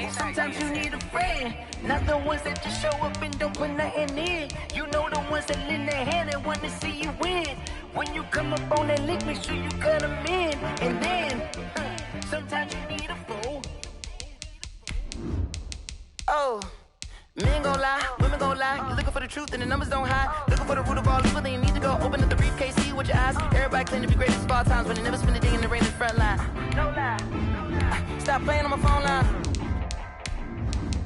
Sometimes you need a friend, not the ones that just show up and don't put nothing in. You know the ones that lend their hand and want to see you win. When you come up on that lick, make sure you cut them in. And then, sometimes you need a fool. Oh, men gon' lie, women gon' lie. You're looking for the truth and the numbers don't hide. Looking for the root of all evil, then you need to go open up the briefcase, see with your eyes. Everybody claim to be greatest of all times, but they never spend a day in the rain in the front line. No lie. Stop playing on my phone line.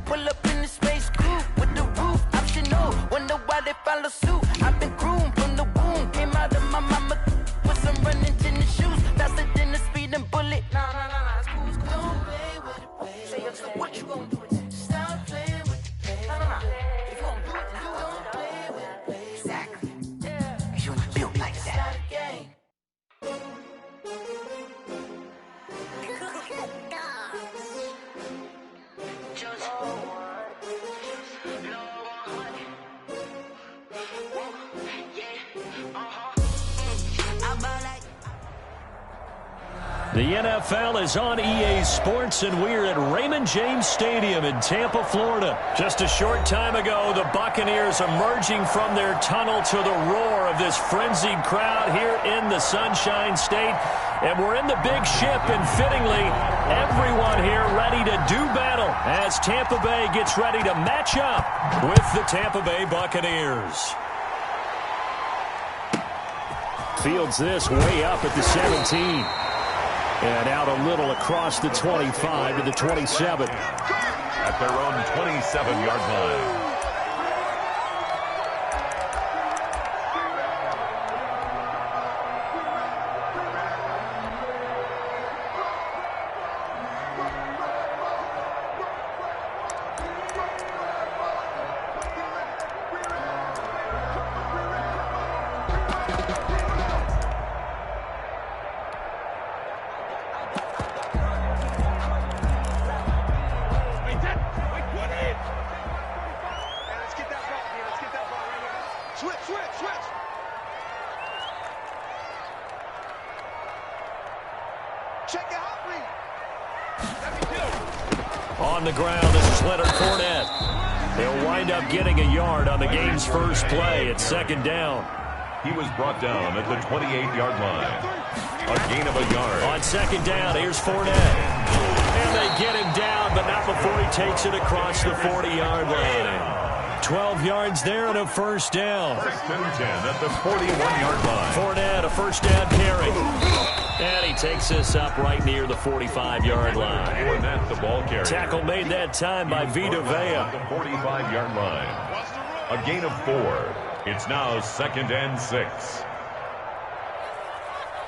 Pull up in the space coupe with the roof optional. Wonder why they follow suit. I've been groomed from the womb. Came out of my mama with some running tennis shoes. Faster than the speeding bullet. Nah, it's cool, it's cool. Don't play with it, baby. Say so what you gon' do with it? Stop playing with it, baby. Nah. If you gon' do it, then you don't play with it, baby. Exactly. Yeah. You ain't built like that. It's not a game. The NFL is on EA Sports, and we're at Raymond James Stadium in Tampa, Florida. Just a short time ago, the Buccaneers emerging from their tunnel to the roar of this frenzied crowd here in the Sunshine State. And we're in the big ship, and fittingly, everyone here ready to do battle as Tampa Bay gets ready to match up with the Tampa Bay Buccaneers. Fields this way up at the 17. And out a little across the 25 to the 27. At their own 27-yard line. On the ground, this is Leonard Fournette. He'll wind up getting a yard on the game's first play at second down. He was brought down at the 28-yard line. A gain of a yard. On second down, here's Fournette. And they get him down, but not before he takes it across the 40-yard line. 12 yards there and a first down. First and 10 at the 41-yard line. Fournette, a first down carry. And he takes this up right near the 45-yard line. Fournette, the ball carrier. Tackle made that time by Vita Vea. At the 45-yard line. A gain of 4. It's now second and 6.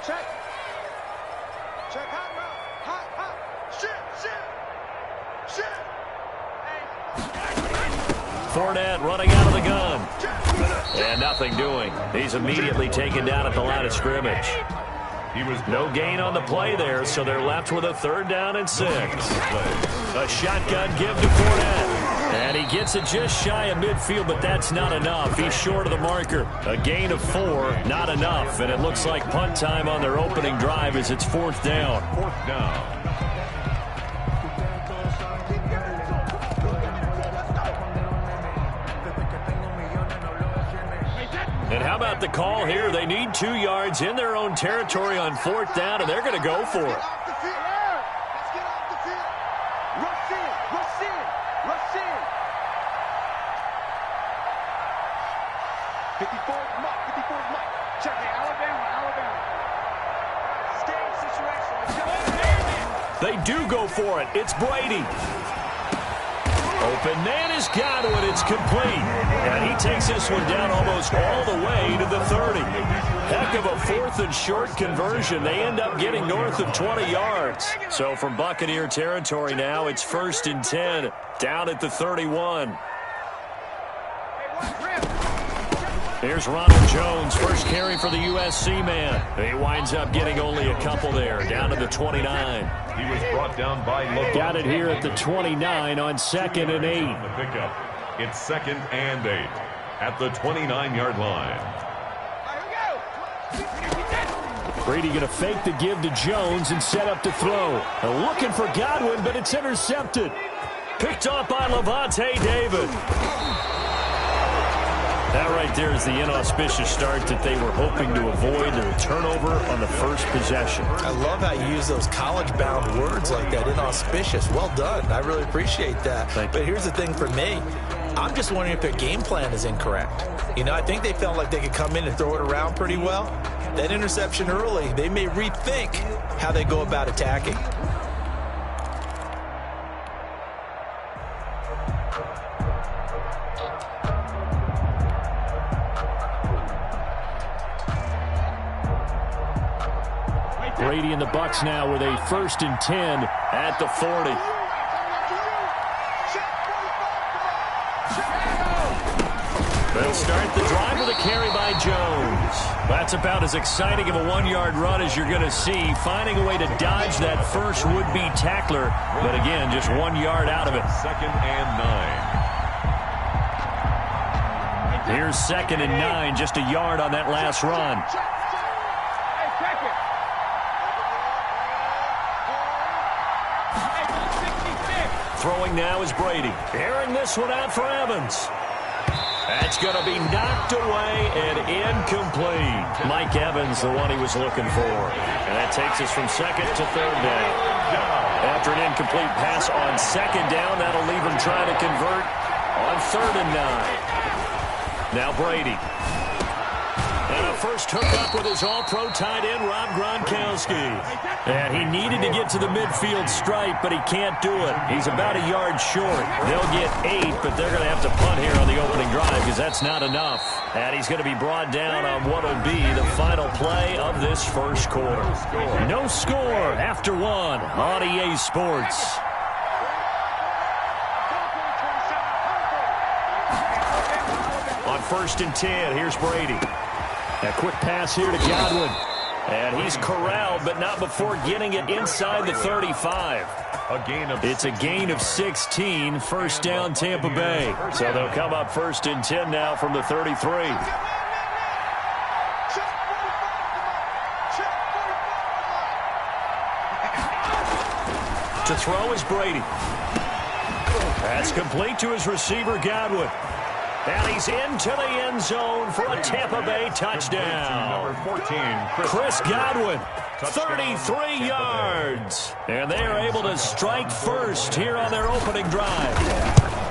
Check. Check. Hot. Shit. Fournette running out of the gun. And nothing doing. He's immediately taken down at the line of scrimmage. No gain on the play there, so they're left with a third down and 6. A shotgun give to Fournette. And he gets it just shy of midfield, but that's not enough. He's short of the marker. A gain of 4, not enough. And it looks like punt time on their opening drive as it's fourth down. Fourth down. And how about the call here? They need 2 yards in their own territory on fourth down, and they're going to go for it. Let's get off the field. Rush in. 54's Mike. Check it. Alabama. Stage situation. They do go for it. It's Brady. Open man is Godwin. It's complete. And he takes this one down almost all the way to the 30. Heck of a fourth and short conversion. They end up getting north of 20 yards. So from Buccaneer territory now, it's first and 10. Down at the 31. Here's Ronald Jones, first carry for the USC man. He winds up getting only a couple there, down to the 29. He was brought down by Logan. Got it here at the 29 on second and 8. The pickup. It's second and 8 at the 29-yard line. Brady going to fake the give to Jones and set up to throw. Looking for Godwin, but it's intercepted. Picked off by Levante David. That right there is the inauspicious start that they were hoping to avoid, the turnover on the first possession. I love how you use those college-bound words like that, inauspicious. Well done. I really appreciate that. But here's the thing for me. I'm just wondering if their game plan is incorrect. You know, I think they felt like they could come in and throw it around pretty well. That interception early, they may rethink how they go about attacking. Brady and the Bucs now with a 1st and 10 at the 40. They'll start the drive with a carry by Jones. That's about as exciting of a 1-yard run as you're going to see, finding a way to dodge that first would-be tackler, but again, just 1 yard out of it. 2nd and 9. Here's 2nd and 9, just a yard on that last run. Throwing now is Brady. Airing this one out for Evans. That's going to be knocked away and incomplete. Mike Evans, the one he was looking for. And that takes us from 2nd to 3rd down. After an incomplete pass on 2nd down, that'll leave him trying to convert on 3rd and 9. Now Brady. And a first hookup with his all-pro tight end, Rob Gronkowski. And he needed to get to the midfield stripe, but he can't do it. He's about a yard short. They'll get 8, but they're going to have to punt here on the opening drive because that's not enough. And he's going to be brought down on what will be the final play of this first quarter. No score after 1 on EA Sports. On 1st and 10, here's Brady. A quick pass here to Godwin. And he's corralled, but not before getting it inside the 35. It's a gain of 16, 1st down Tampa Bay. So they'll come up 1st and 10 now from the 33. To throw is Brady. That's complete to his receiver, Godwin. And he's into the end zone for a Tampa Bay touchdown. Number 14, Chris Godwin, 33 yards. And they are able to strike first here on their opening drive.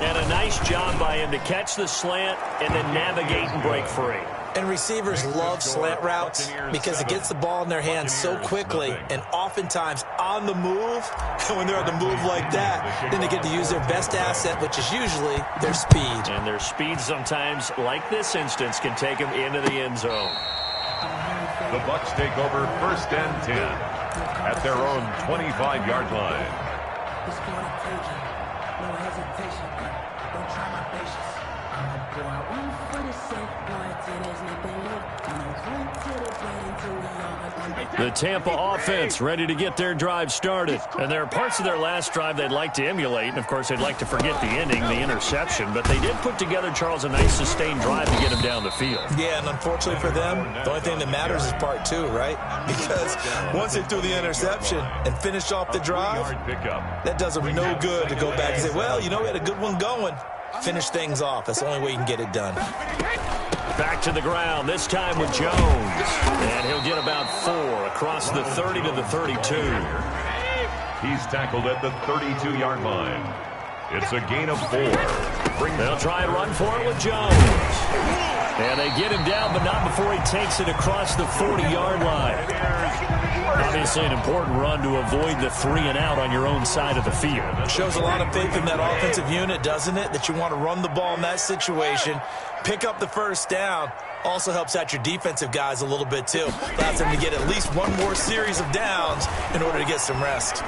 And a nice job by him to catch the slant and then navigate and break free. And receivers love slant routes because it gets the ball in their hands so quickly and oftentimes on the move. And when they're on the move like that, then they get to use their best asset, which is usually their speed. And their speed sometimes, like this instance, can take them into the end zone. The Bucs take over 1st and 10 at their own 25-yard line. No hesitation, don't try my patience. I'ma go out one for the sake, boy, till there's nothing left. I'ma run to the bread until we all. The Tampa offense ready to get their drive started. And there are parts of their last drive they'd like to emulate. And, of course, they'd like to forget the ending, the interception. But they did put together, Charles, a nice sustained drive to get him down the field. Yeah, and unfortunately for them, the only thing that matters is part 2, right? Because once they threw the interception and finished off the drive, that does them no good to go back and say, well, you know, we had a good one going. Finish things off. That's the only way you can get it done. Back to the ground, this time with Jones. And he'll get about 4 across the 30 to the 32. He's tackled at the 32-yard line. It's a gain of 4. They'll try and run for it with Jones. And they get him down, but not before he takes it across the 40-yard line. Obviously an important run to avoid the 3 and out on your own side of the field. It shows a lot of faith in that offensive unit, doesn't it? That you want to run the ball in that situation, pick up the 1st down. Also helps out your defensive guys a little bit too. Allows them to get at least one more series of downs in order to get some rest.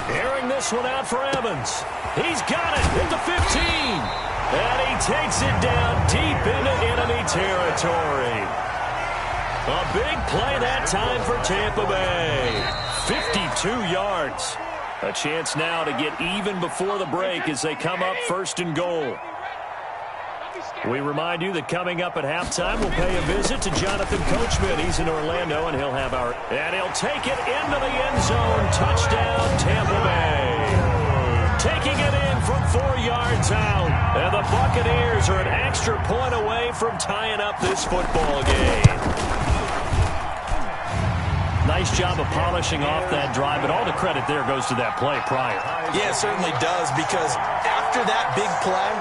Airing this one out for Evans. He's got it at the 15. And he takes it down deep into enemy territory. A big play that time for Tampa Bay. 52 yards. A chance now to get even before the break as they come up 1st and goal. We remind you that coming up at halftime, we'll pay a visit to Jonathan Coachman. He's in Orlando, and he'll have and he'll take it into the end zone. Touchdown, Tampa Bay. Taking it in from 4 yards out. And the Buccaneers are an extra point away from tying up this football game. Nice job of polishing off that drive, but all the credit there goes to that play prior. Yeah, it certainly does, because after that big play,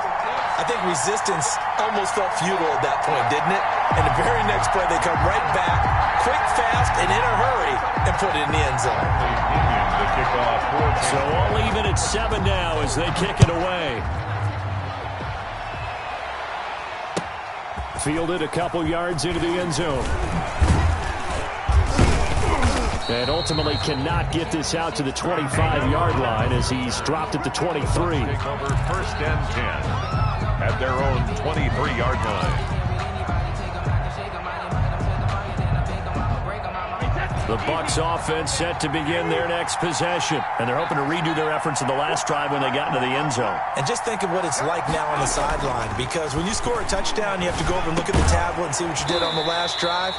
I think resistance almost felt futile at that point, didn't it? And the very next play, they come right back, quick, fast, and in a hurry, and put it in the end zone. So all even at 7 now as they kick it away. Fielded a couple yards into the end zone. And ultimately cannot get this out to the 25-yard line as he's dropped at the 23. Take over 1st and 10 at their own 23-yard line. The Bucs offense set to begin their next possession. And they're hoping to redo their efforts in the last drive when they got into the end zone. And just think of what it's like now on the sideline, because when you score a touchdown, you have to go over and look at the tablet and see what you did on the last drive.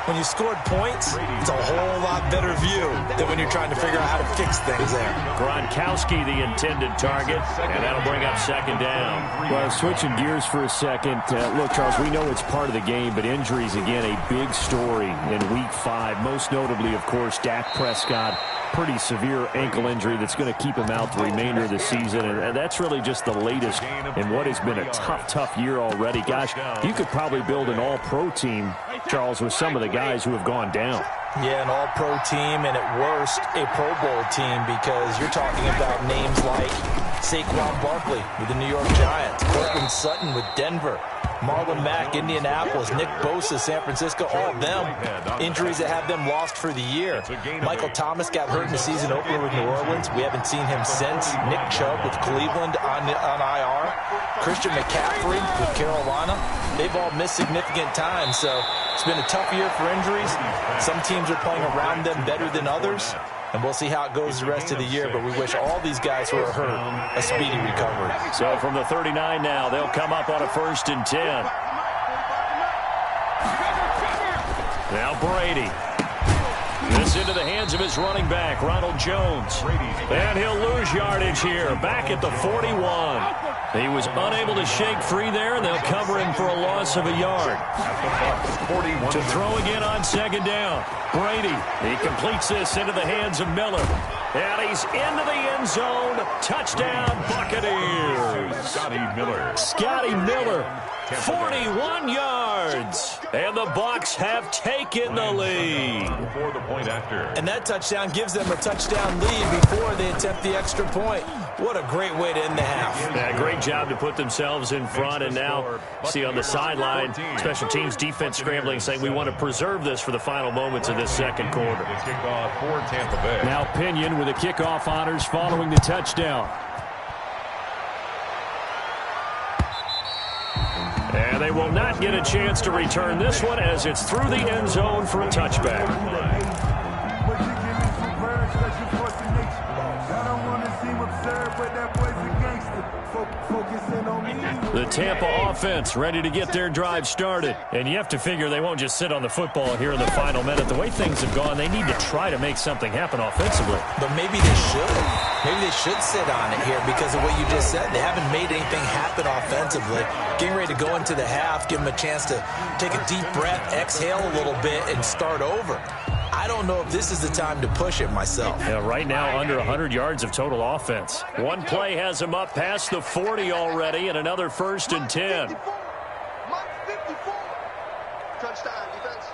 When you scored points, it's a whole lot better view than when you're trying to figure out how to fix things there. Gronkowski, the intended target, and that'll bring up 2nd down. Well, switching gears for a second. Look, Charles, we know it's part of the game, but injuries, again, a big story in Week 5. Most notably, of course, Dak Prescott. Pretty severe ankle injury that's going to keep him out the remainder of the season. And that's really just the latest in what has been a tough year already. Gosh, you could probably build an all-pro team, Charles, with some of the guys who have gone down. Yeah, an all-pro team, and at worst, a Pro Bowl team, because you're talking about names like Saquon Barkley with the New York Giants, Courtland Sutton with Denver, Marlon Mack, Indianapolis, Nick Bosa, San Francisco, all of them injuries that have them lost for the year. Michael Thomas got hurt in the season opener with New Orleans. We haven't seen him since. Nick Chubb with Cleveland on IR. Christian McCaffrey with Carolina. They've all missed significant time, so it's been a tough year for injuries. Some teams are playing around them better than others, and we'll see how it goes the rest of the year, but we wish all these guys who are hurt a speedy recovery. So from the 39 now, they'll come up on a 1st and 10. Now Brady. This into the hands of his running back, Ronald Jones. And he'll lose yardage here, back at the 41. He was unable to shake free there, and they'll cover him for a loss of a yard. To throw again on 2nd down. Brady, he completes this into the hands of Miller. And he's into the end zone. Touchdown, Buccaneers. Scotty Miller, 41 yards. And the Bucs have taken the lead. For the point after. And that touchdown gives them a touchdown lead before they attempt the extra point. What a great way to end the half. Yeah, great job to put themselves in front. And now, see on the sideline, special teams defense scrambling, saying we want to preserve this for the final moments of this 2nd quarter. Kickoff for Tampa Bay. Now Pinion with the kickoff honors following the touchdown. And they will not get a chance to return this one as it's through the end zone for a touchback. The Tampa offense ready to get their drive started. And you have to figure they won't just sit on the football here in the final minute. The way things have gone, they need to try to make something happen offensively. But maybe they should. Maybe they should sit on it here because of what you just said. They haven't made anything happen offensively. Getting ready to go into the half, give them a chance to take a deep breath, exhale a little bit, and start over. I don't know if this is the time to push it myself. Yeah, right now under 100 yards of total offense. One play has them up past the 40 already, and another 1st and 10. Touchdown defense.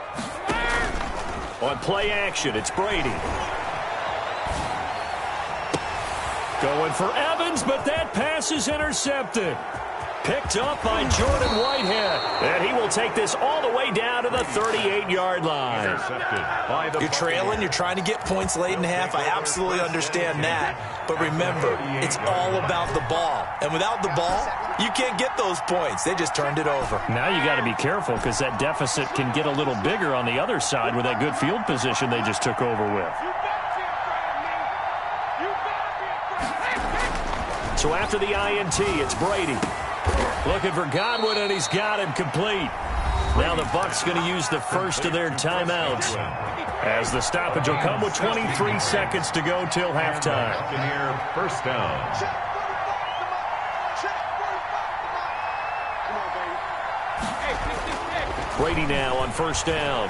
On play action, it's Brady. Going for Evans, but that pass is intercepted. Picked up by Jordan Whitehead. And he will take this all the way down to the 38-yard line. You're trailing. You're trying to get points late in half. I absolutely understand that. But remember, it's all about the ball. And without the ball, you can't get those points. They just turned it over. Now you got to be careful because that deficit can get a little bigger on the other side with that good field position they just took over with. So after the INT, it's Brady. Looking for Godwin, and he's got him complete. Now the Bucs going to use the first of their timeouts as the stoppage will come with 23 seconds to go till halftime. First down. Brady now on first down.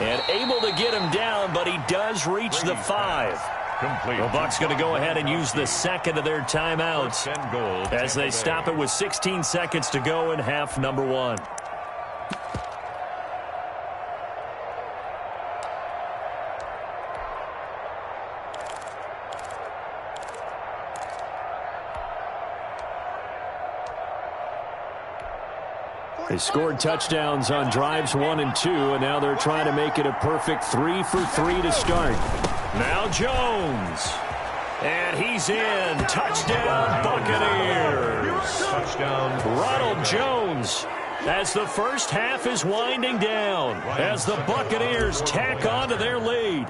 And able to get him down, but he does reach the 5. Complete. The Bucs going to go ahead and use the second of their timeouts as they stop it with 16 seconds to go in half number 1. They scored touchdowns on drives 1 and 2, and now they're trying to make it a perfect 3 for 3 to start. Now Jones. And he's in. Touchdown, Buccaneers. Touchdown. Ronald Jones, as the first half is winding down, as the Buccaneers tack on to their lead.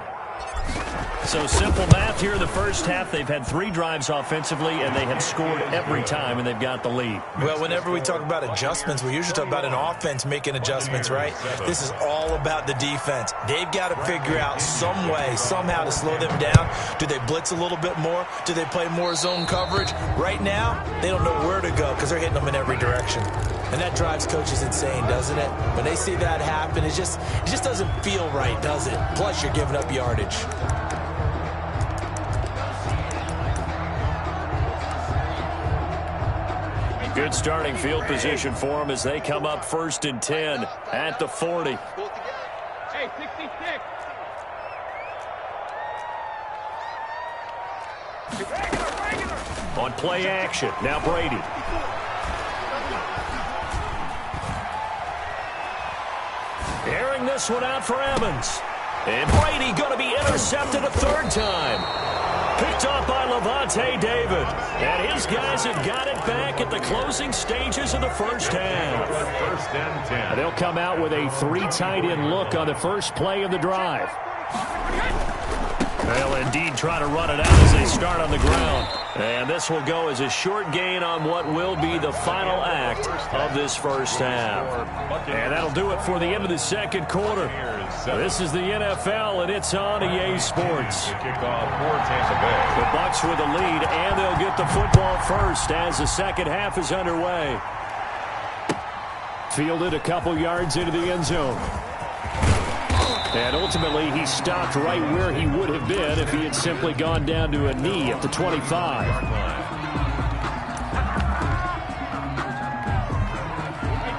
So simple math here in the first half. They've had 3 drives offensively, and they have scored every time, and they've got the lead. Well, whenever we talk about adjustments, we usually talk about an offense making adjustments, right? This is all about the defense. They've got to figure out some way, somehow to slow them down. Do they blitz a little bit more? Do they play more zone coverage? Right now, they don't know where to go because they're hitting them in every direction. And that drives coaches insane, doesn't it? When they see that happen, it just doesn't feel right, does it? Plus, you're giving up yardage. Good starting field position for them as they come up first and 10 at the 40. Hey, 66. On play action, now Brady. Airing this one out for Evans. And Brady going to be intercepted a 3rd time. Picked off by Levante David. And his guys have got it back at the closing stages of the first half. First and 10. They'll come out with a 3 tight end look on the first play of the drive. They'll indeed try to run it out as they start on the ground. And this will go as a short gain on what will be the final act of this first half. And that'll do it for the end of the second quarter. This is the NFL, and it's on EA Sports. Kickoff for Tampa Bay. The Bucs with the lead, and they'll get the football first as the second half is underway. Fielded a couple yards into the end zone. And ultimately, he stopped right where he would have been if he had simply gone down to a knee at the 25.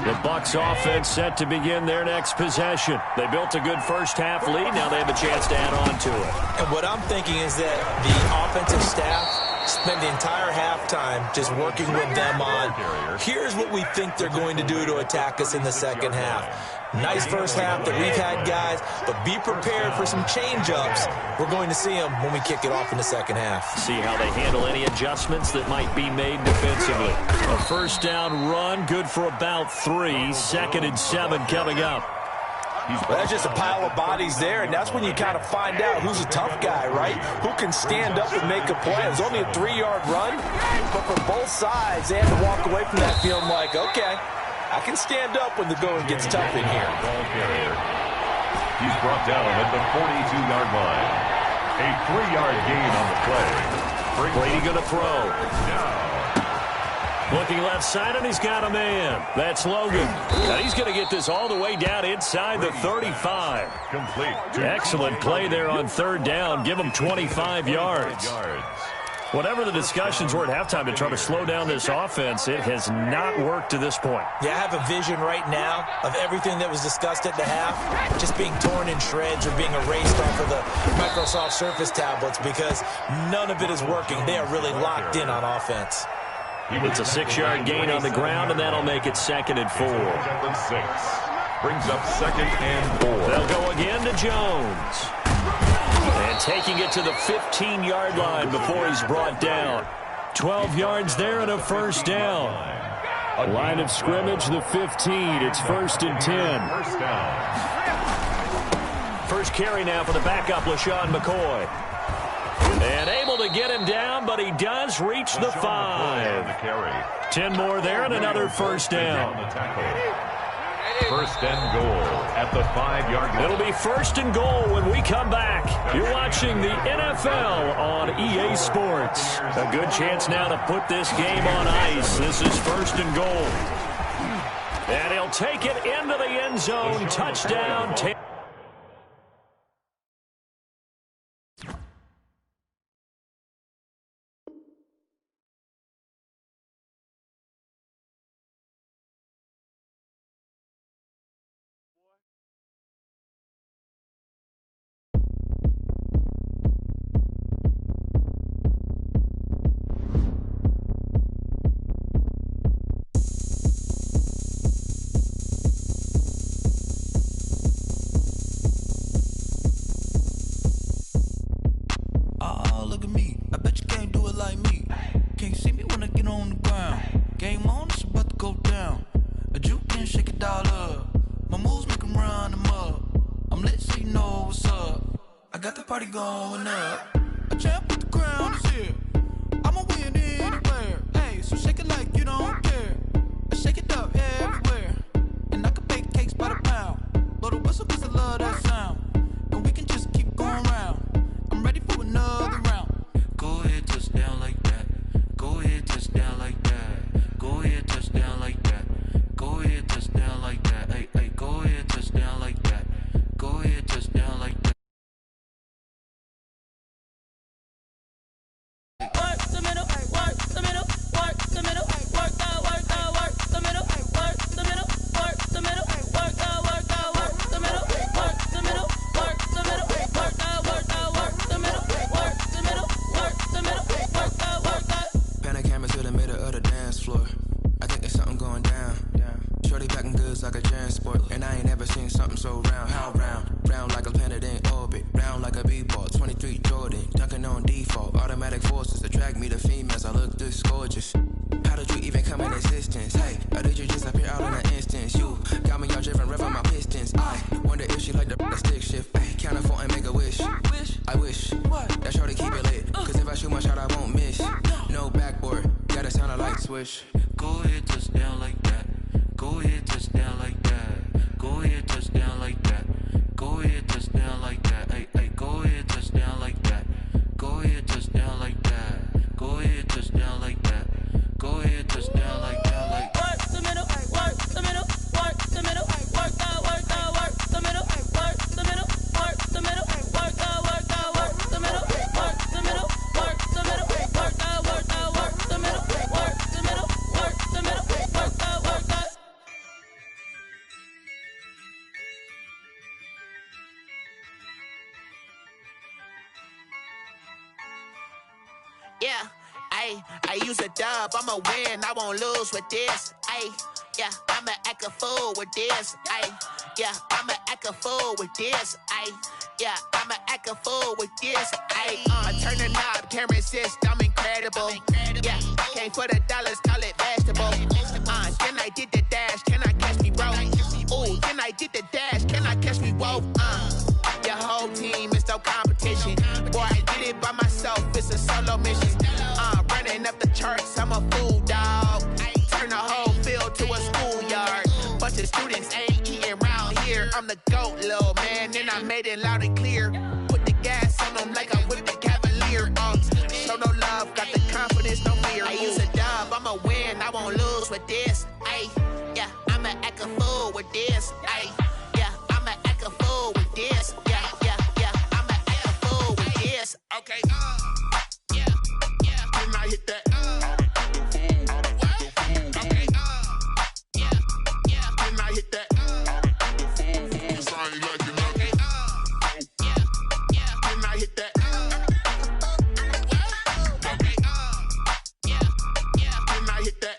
The Bucs offense set to begin their next possession. They built a good first half lead. Now they have a chance to add on to it. And what I'm thinking is that the offensive staff spend the entire halftime just working with them on, here's what we think they're going to do to attack us in the second half. Nice first half that we've had, guys, but be prepared for some change-ups. We're going to see them when we kick it off in the second half. See how they handle any adjustments that might be made defensively. A first down run, good for about 3. 2nd and 7 coming up. Well, that's just a pile of bodies there, and that's when you kind of find out who's a tough guy, right? Who can stand up and make a play. It was only a 3-yard run, but for both sides, they had to walk away from that feeling like, okay, I can stand up when the going gets tough in here. Ball carrier. He's brought down at the 42-yard line. A 3-yard gain on the play. Brady going to throw. Now. Looking left side, and he's got a man. That's Logan. Now he's going to get this all the way down inside the 35. Complete. Excellent play there on 3rd down. Give him 25 yards. Whatever the discussions were at halftime to try to slow down this offense, it has not worked to this point. Yeah, I have a vision right now of everything that was discussed at the half just being torn in shreds or being erased off of the Microsoft Surface tablets because none of it is working. They are really locked in on offense. It's a 6-yard gain on the ground, and that'll make it 2nd and 4. Brings up 2nd and 4. They'll go again to Jones. And taking it to the 15-yard line before he's brought down. 12 yards there and a first down. Line of scrimmage, the 15. It's 1st and 10. First down. First carry now for the backup, LaShawn McCoy. And able to get him down, but he does reach the 5. 10 more there and another first down. First and goal at the 5-yard line. It'll be 1st and goal when we come back. You're watching the NFL on EA Sports. A good chance now to put this game on ice. This is 1st and goal. And he'll take it into the end zone. Touchdown. Look at me. I bet you can't do it like me. Can't see me when I get on the ground. Game on, it's about to go down. A juke can shake it all up. My moves make them run them up. I'm lit so you know what's up. I got the party going up. A champ with the crown is here. I'ma win anywhere. Hey, so shake it like you don't care. I shake it up everywhere. And I can bake cakes by the pound. Blow the whistle cause I love that sound. And we can just keep going round. I'm ready for another round. Go ahead, touchdown like that. Go ahead, touchdown like that. Go ahead, touchdown like that. Go ahead, touchdown like that. Hey, hey, go ahead, touchdown like that. Go ahead, touchdown like that. Work the middle, work the middle, work the middle, work out, work out, work the middle, work the middle, work the middle, work out, work out, work the middle, work the middle, work the middle, work out, work out, work the middle, work the middle, work the middle, work out, work out. Pan the camera to the middle of the dance floor. I think there's something going down. Shorty packing goods like a transport, and I ain't never seen something so round. How round? Round like a planet in orbit, round like a b-ball. 23 Jordan, dunking on default. Automatic forces attract me to females. I look this gorgeous. How did you even come in existence? Hey, or did you just appear out in an instance? You got me all driven, revving my pistons. I wonder if she like the stick shift. Hey, count a 4 and make a wish. I wish that shorty keep it lit. Cause if I shoot my shot, I won't miss. No backboard, gotta sound a light switch. Go ahead, touchdown like that. Go ahead, touchdown like that. Go ahead, touchdown like that. Go ahead, touchdown like that. Hey, hey, go ahead, touchdown like that. Go ahead, touchdown like that. Go ahead, touchdown like that. Go ahead, touchdown like that. Like work the middle, work the middle, work the middle, work out, work out, work the middle, work the middle, work the middle, work out, work out, work the middle, work the middle, work the middle, work out, work out, work the middle, work the middle, work the middle, work out, work out. Yeah, I use a dub, I'ma win, I won't lose with this. Yeah, I'ma act a fool with this. Yeah, I'ma act a fool with this. Yeah, I'ma act a fool with this. I turn the knob, can't resist, I'm incredible. Yeah, came for the dollars, call it vegetable. Then I did the dash, can I catch me, bro? Ooh, then I did the dash, can I catch me, whoa? Your whole team is no competition. Boy, I did it by myself, it's a solo mission. Running up the charts, I'm a fool, dog. Turn the whole field to a schoolyard. Bunch of students ain't eating round here. I'm the GOAT, little man, and I made it loud and clear. Put the gas on them like I whipped the Cavalier. Show no love, got the confidence, no fear. I use a dub, I'ma win, I won't lose with this. Yeah, I'ma act a fool with this. Yeah, I'ma act a fool with this. Yeah, I'ma act a fool with this. Okay, yeah, can I hit that? Okay, yeah, can I hit that? I ain't like it, okay, yeah, can I hit that? Okay, yeah, can I hit that?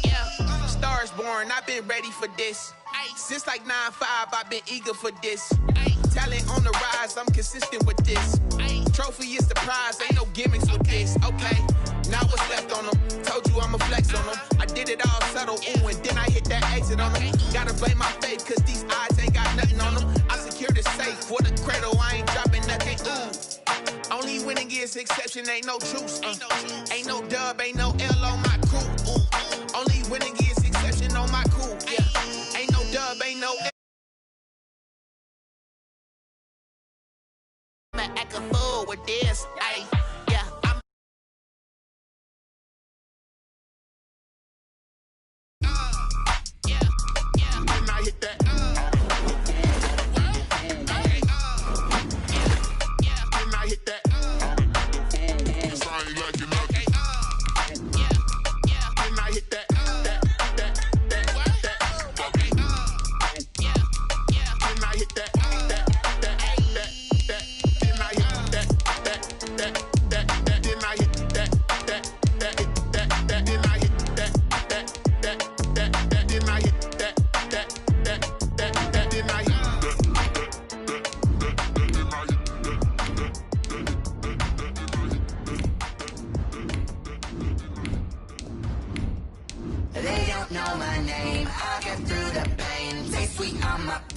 Yeah, stars born, I've been ready for this. Since like 9-5, I've been eager for this. Talent on the rise, I'm consistent with this. Trophy is the prize, ain't no gimmicks with this. Okay, now what's left on them? Told you I'ma flex on them. I did it all subtle, ooh, and then I hit that exit on them. Gotta blame my faith, cause these odds ain't got nothing on them. I secured the safe for the cradle, I ain't dropping nothing, ooh. Only winning is exception, ain't no truce. Ain't no dub, ain't no L on my crew, ooh. Only winning is exception on my crew, yeah. Ain't no dub, ain't no L. I'ma act a fool with this,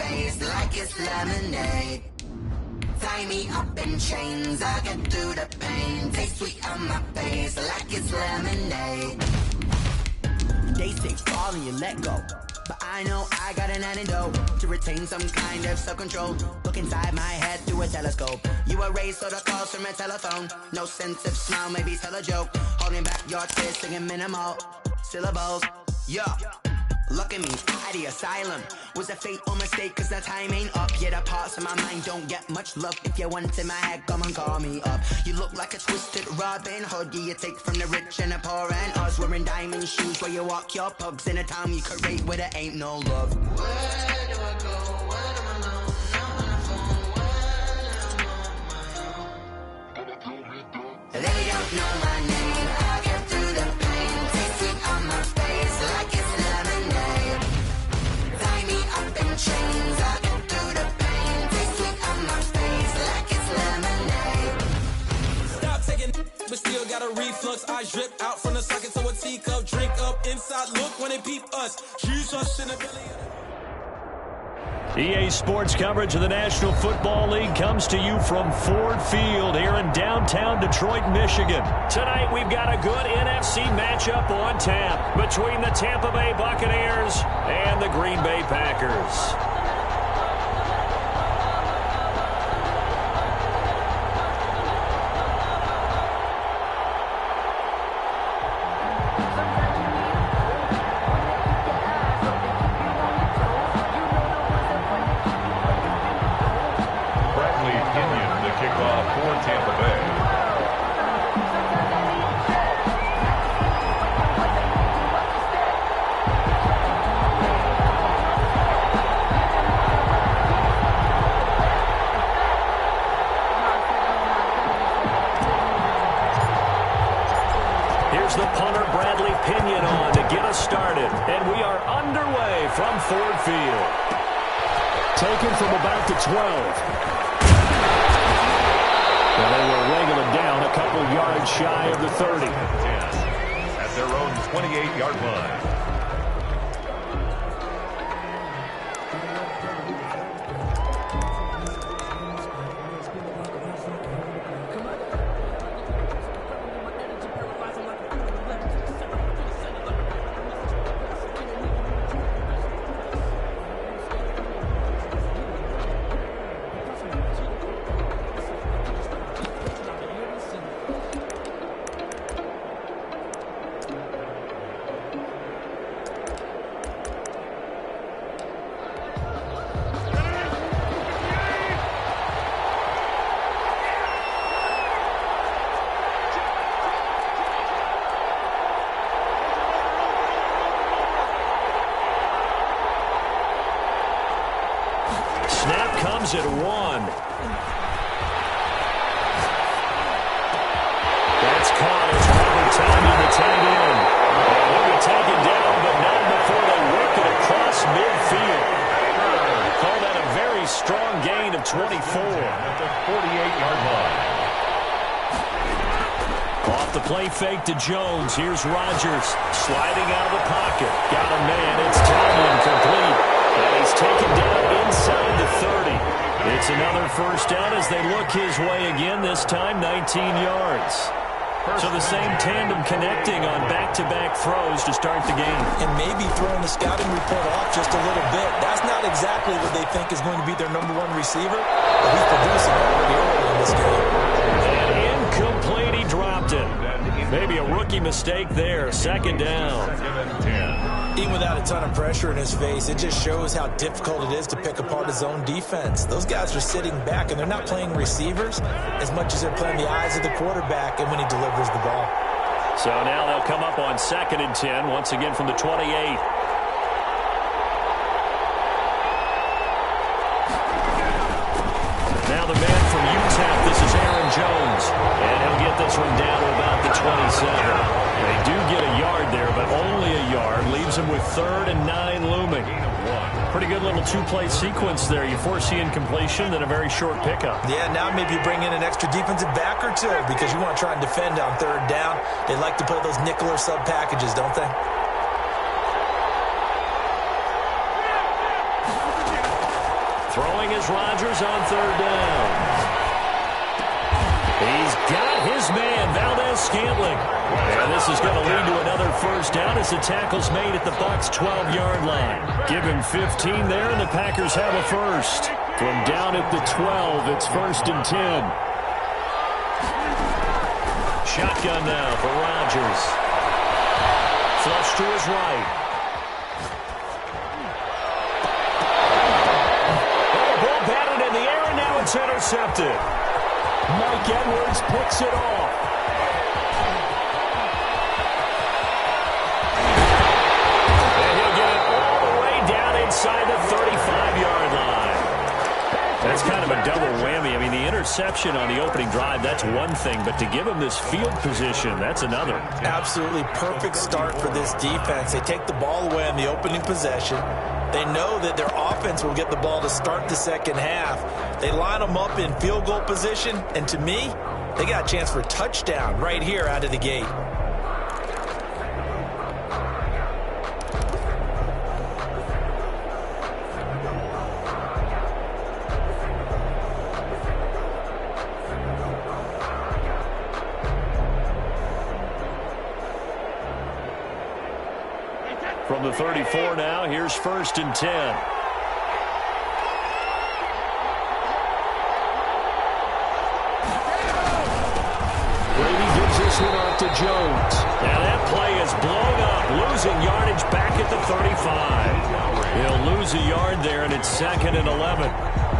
face like it's lemonade. Tie me up in chains, I get through the pain. Taste sweet on my face like it's lemonade. They say fall and you let go, but I know I got an antidote to retain some kind of self-control. Look inside my head through a telescope. You erase all the calls from a telephone. No sense of smile, maybe tell a joke. Holding back your tears, singing minimal syllables. Yeah, look at me, at the asylum. Was a fate or mistake, cause the time ain't up. Yet the parts of my mind don't get much love. If you want in my head, come and call me up. You look like a twisted Robin Hood. Yeah, you take from the rich and the poor and us. Wearing diamond shoes where you walk your pugs. In a town you create where there ain't no love. Where do I go? When am I alone? Not on the phone. When I'm on my own. They don't know my name. I get through the pain. Taste sweet on my face like it's lemonade. Tie me up in chains. I get through the pain. Taste sweet on my face like it's lemonade. Stop taking, but still got a reflux. I drip out from the socket to a teacup. Drink up inside. Look when they peep us. Jesus in the belly. EA Sports coverage of the National Football League comes to you from Ford Field here in downtown Detroit, Michigan. Tonight we've got a good NFC matchup on tap between the Tampa Bay Buccaneers and the Green Bay Packers. Taken from about the 12. And they will wrangle it down a couple yards shy of the 30. At their own 28-yard line. At one. That's caught as Robert Tonyan, the tight end. They'll be taken down, but not before they work it across midfield. Call that a very strong gain of 24. At the 48-yard line. Off the play fake to Jones. Here's Rodgers sliding out of the pocket. Got a man. It's Tonyan complete. And he's taken down inside the 30. It's another first down as they look his way again, this time 19 yards. So the same tandem connecting on back-to-back throws to start the game. And maybe throwing the scouting report off just a little bit. That's not exactly what they think is going to be their number one receiver, but he's producing already early in this game. And incomplete, he dropped it. Maybe a rookie mistake there, second down. Even without a ton of pressure in his face, it just shows how difficult it is to pick apart his own defense. Those guys are sitting back, and they're not playing receivers as much as they're playing the eyes of the quarterback and when he delivers the ball. So now they'll come up on 2nd and 10, once again from the 28. Now the man from UTEP, this is Aaron Jones. And he'll get this one down to about the 27. They do get a yard there, but only a yard. Leaves them with 3rd and 9 looming. Pretty good little two-play sequence there. You foresee incompletion, then a very short pickup. Yeah, now maybe bring in an extra defensive back or two because you want to try and defend on 3rd down. They like to play those nickel or sub packages, don't they? Throwing is Rodgers on third down. He's got his man, Valdez-Scantling. And this is going to lead to another first down as the tackle's made at the Bucs' 12-yard line. Give him 15 there, and the Packers have a first. From down at the 12, it's 1st and 10. Shotgun now for Rodgers. Flush to his right. Oh, ball batted in the air, and now it's intercepted. Mike Edwards picks it off. And he'll get it all the way down inside the 35-yard line. That's kind of a double whammy. I mean, the interception on the opening drive, that's one thing, but to give him this field position, that's another. Absolutely perfect start for this defense. They take the ball away on the opening possession. They know that their offense will get the ball to start the second half. They line them up in field goal position, and to me, they got a chance for a touchdown right here out of the gate. From the 34 now, here's 1st and 10. Brady gives this one off to Jones. Now that play is blown up, losing yardage back at the 35. He'll lose a yard there, and it's 2nd and 11.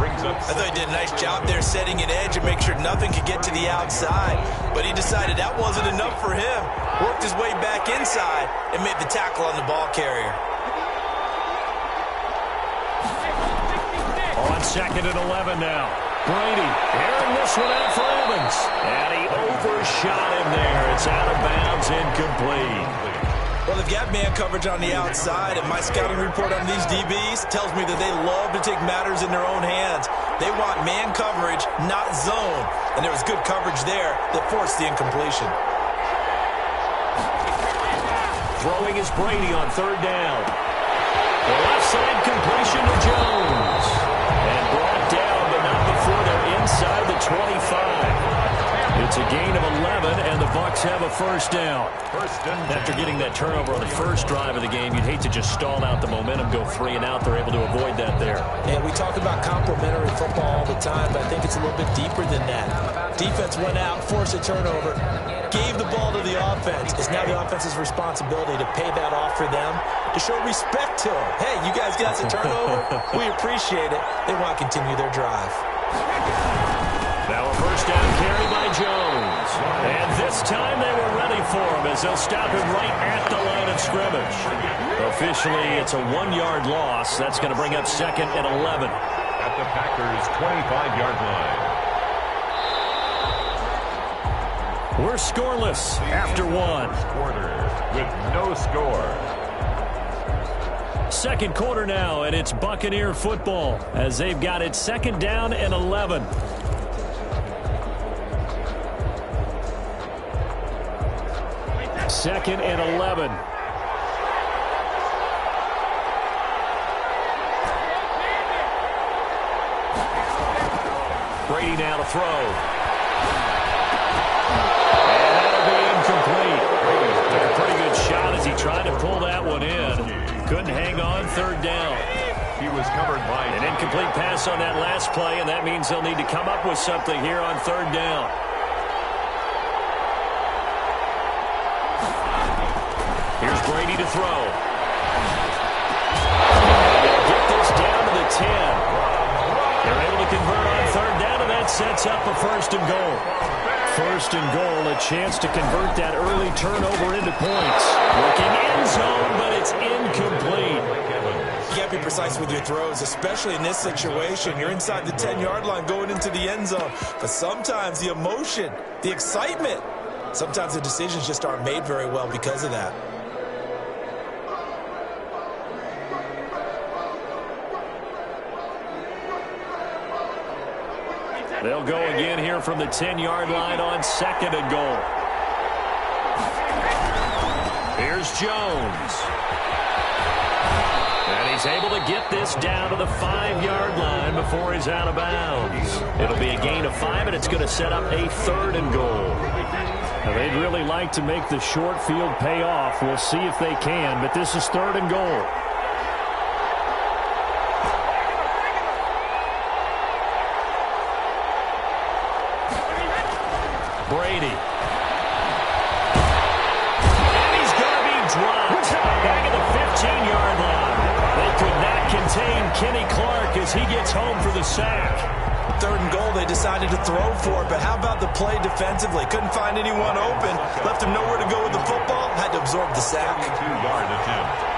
I thought he did a nice job there setting an edge and make sure nothing could get to the outside. But he decided that wasn't enough for him. Worked his way back inside and made the tackle on the ball carrier. On 2nd and 11 now. Brady airing this one out for Evans. And he overshot him there. It's out of bounds, incomplete. Well, they've got man coverage on the outside, and my scouting report on these DBs tells me that they love to take matters in their own hands. They want man coverage, not zone. And there was good coverage there that forced the incompletion. Throwing is Brady on 3rd down. The left side completion to Jones. And brought down, but not before they're inside the 25. It's a gain of 11, and the Bucs have a first down. After getting that turnover on the first drive of the game, you'd hate to just stall out the momentum, go 3 and out. They're able to avoid that there. And we talk about complementary football all the time, but I think it's a little bit deeper than that. Defense went out, forced a turnover, gave the ball to the offense. It's now the offense's responsibility to pay that off for them, to show respect to them. Hey, you guys got a turnover? We appreciate it. They want to continue their drive. Now a first down carry by Jones. And this time they were ready for him as they'll stop him right at the line of scrimmage. Officially, it's a 1-yard loss. That's going to bring up 2nd and 11. At the Packers' 25-yard line. We're scoreless after 1. Quarter with no score. Second quarter now, and it's Buccaneer football as they've got it 2nd down and 11. Second and 11. Brady now to throw. And that'll be incomplete. Took a pretty good shot as he tried to pull that one in. Couldn't hang on, 3rd down. He was covered by an incomplete pass on that last play, and that means they'll need to come up with something here on 3rd down. Here's Brady to throw. They'll get this down to the 10. They're able to convert on 3rd down, and that sets up a 1st and goal. 1st and goal, a chance to convert that early turnover into points. Looking end zone, but it's incomplete. You got to be precise with your throws, especially in this situation. You're inside the 10-yard line going into the end zone. But sometimes the emotion, the excitement, sometimes the decisions just aren't made very well because of that. They'll go again here from the 10-yard line on 2nd and goal. Here's Jones. And he he's able to get this down to the 5-yard line before he's out of bounds. It'll be a gain of 5, and it's going to set up a 3rd and goal. Now, they'd really like to make the short field pay off. We'll see if they can, but this is 3rd and goal. Brady. And he's going to be dropped back at the 15-yard line. They could not contain Kenny Clark as he gets home for the sack. 3rd and goal, they decided to throw for it, but how about the play defensively? Couldn't find anyone open, left him nowhere to go with the football, had to absorb the sack. 2-yard attempt.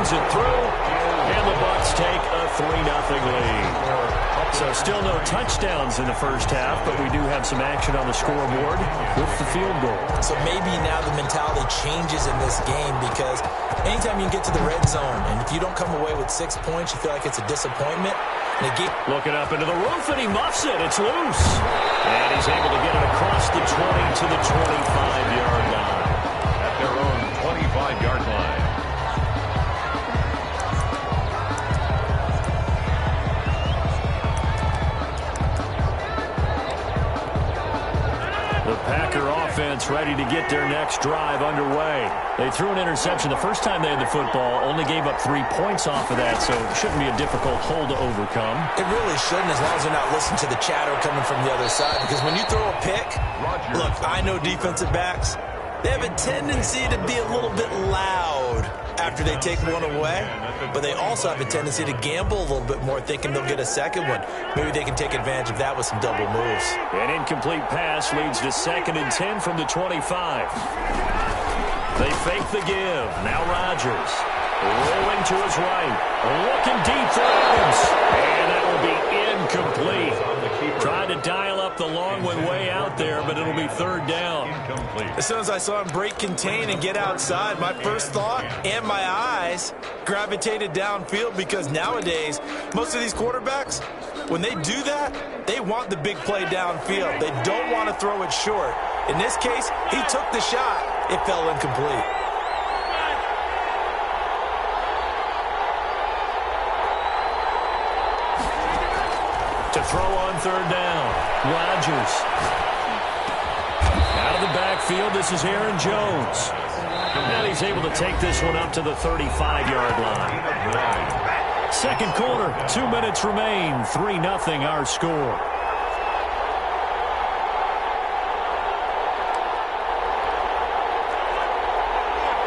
It through, and the Bucs take a 3-0 lead. So still no touchdowns in the first half, but we do have some action on the scoreboard with the field goal. So maybe now the mentality changes in this game because anytime you get to the red zone, and if you don't come away with 6 points, you feel like it's a disappointment. Looking up into the roof, and he muffs it. It's loose. And he's able to get it across the 20 to the 25-yard line. At their own 25-yard line. The Packer offense ready to get their next drive underway. They threw an interception the first time they had the football, only gave up 3 points off of that, so it shouldn't be a difficult hole to overcome. It really shouldn't, as long as they're not listening to the chatter coming from the other side, because when you throw a pick, look, I know defensive backs, they have a tendency to be a little bit loud after they take one away, but they also have a tendency to gamble a little bit more, thinking they'll get a second one. Maybe they can take advantage of that with some double moves. An incomplete pass leads to 2nd and 10 from the 25. They fake the give. Now Rodgers rolling to his right, looking deep for Adams, and that will be incomplete. Tried to dial up the long one way out there, but it'll be 3rd down. As soon as I saw him break contain and get outside, my first thought and my eyes gravitated downfield, because nowadays, most of these quarterbacks, when they do that, they want the big play downfield. They don't want to throw it short. In this case, he took the shot. It fell incomplete. To throw on 3rd down, Rodgers. Out of the backfield, this is Aaron Jones. And he's able to take this one up to the 35-yard line. 2nd quarter, 2 minutes remain, 3-0 our score.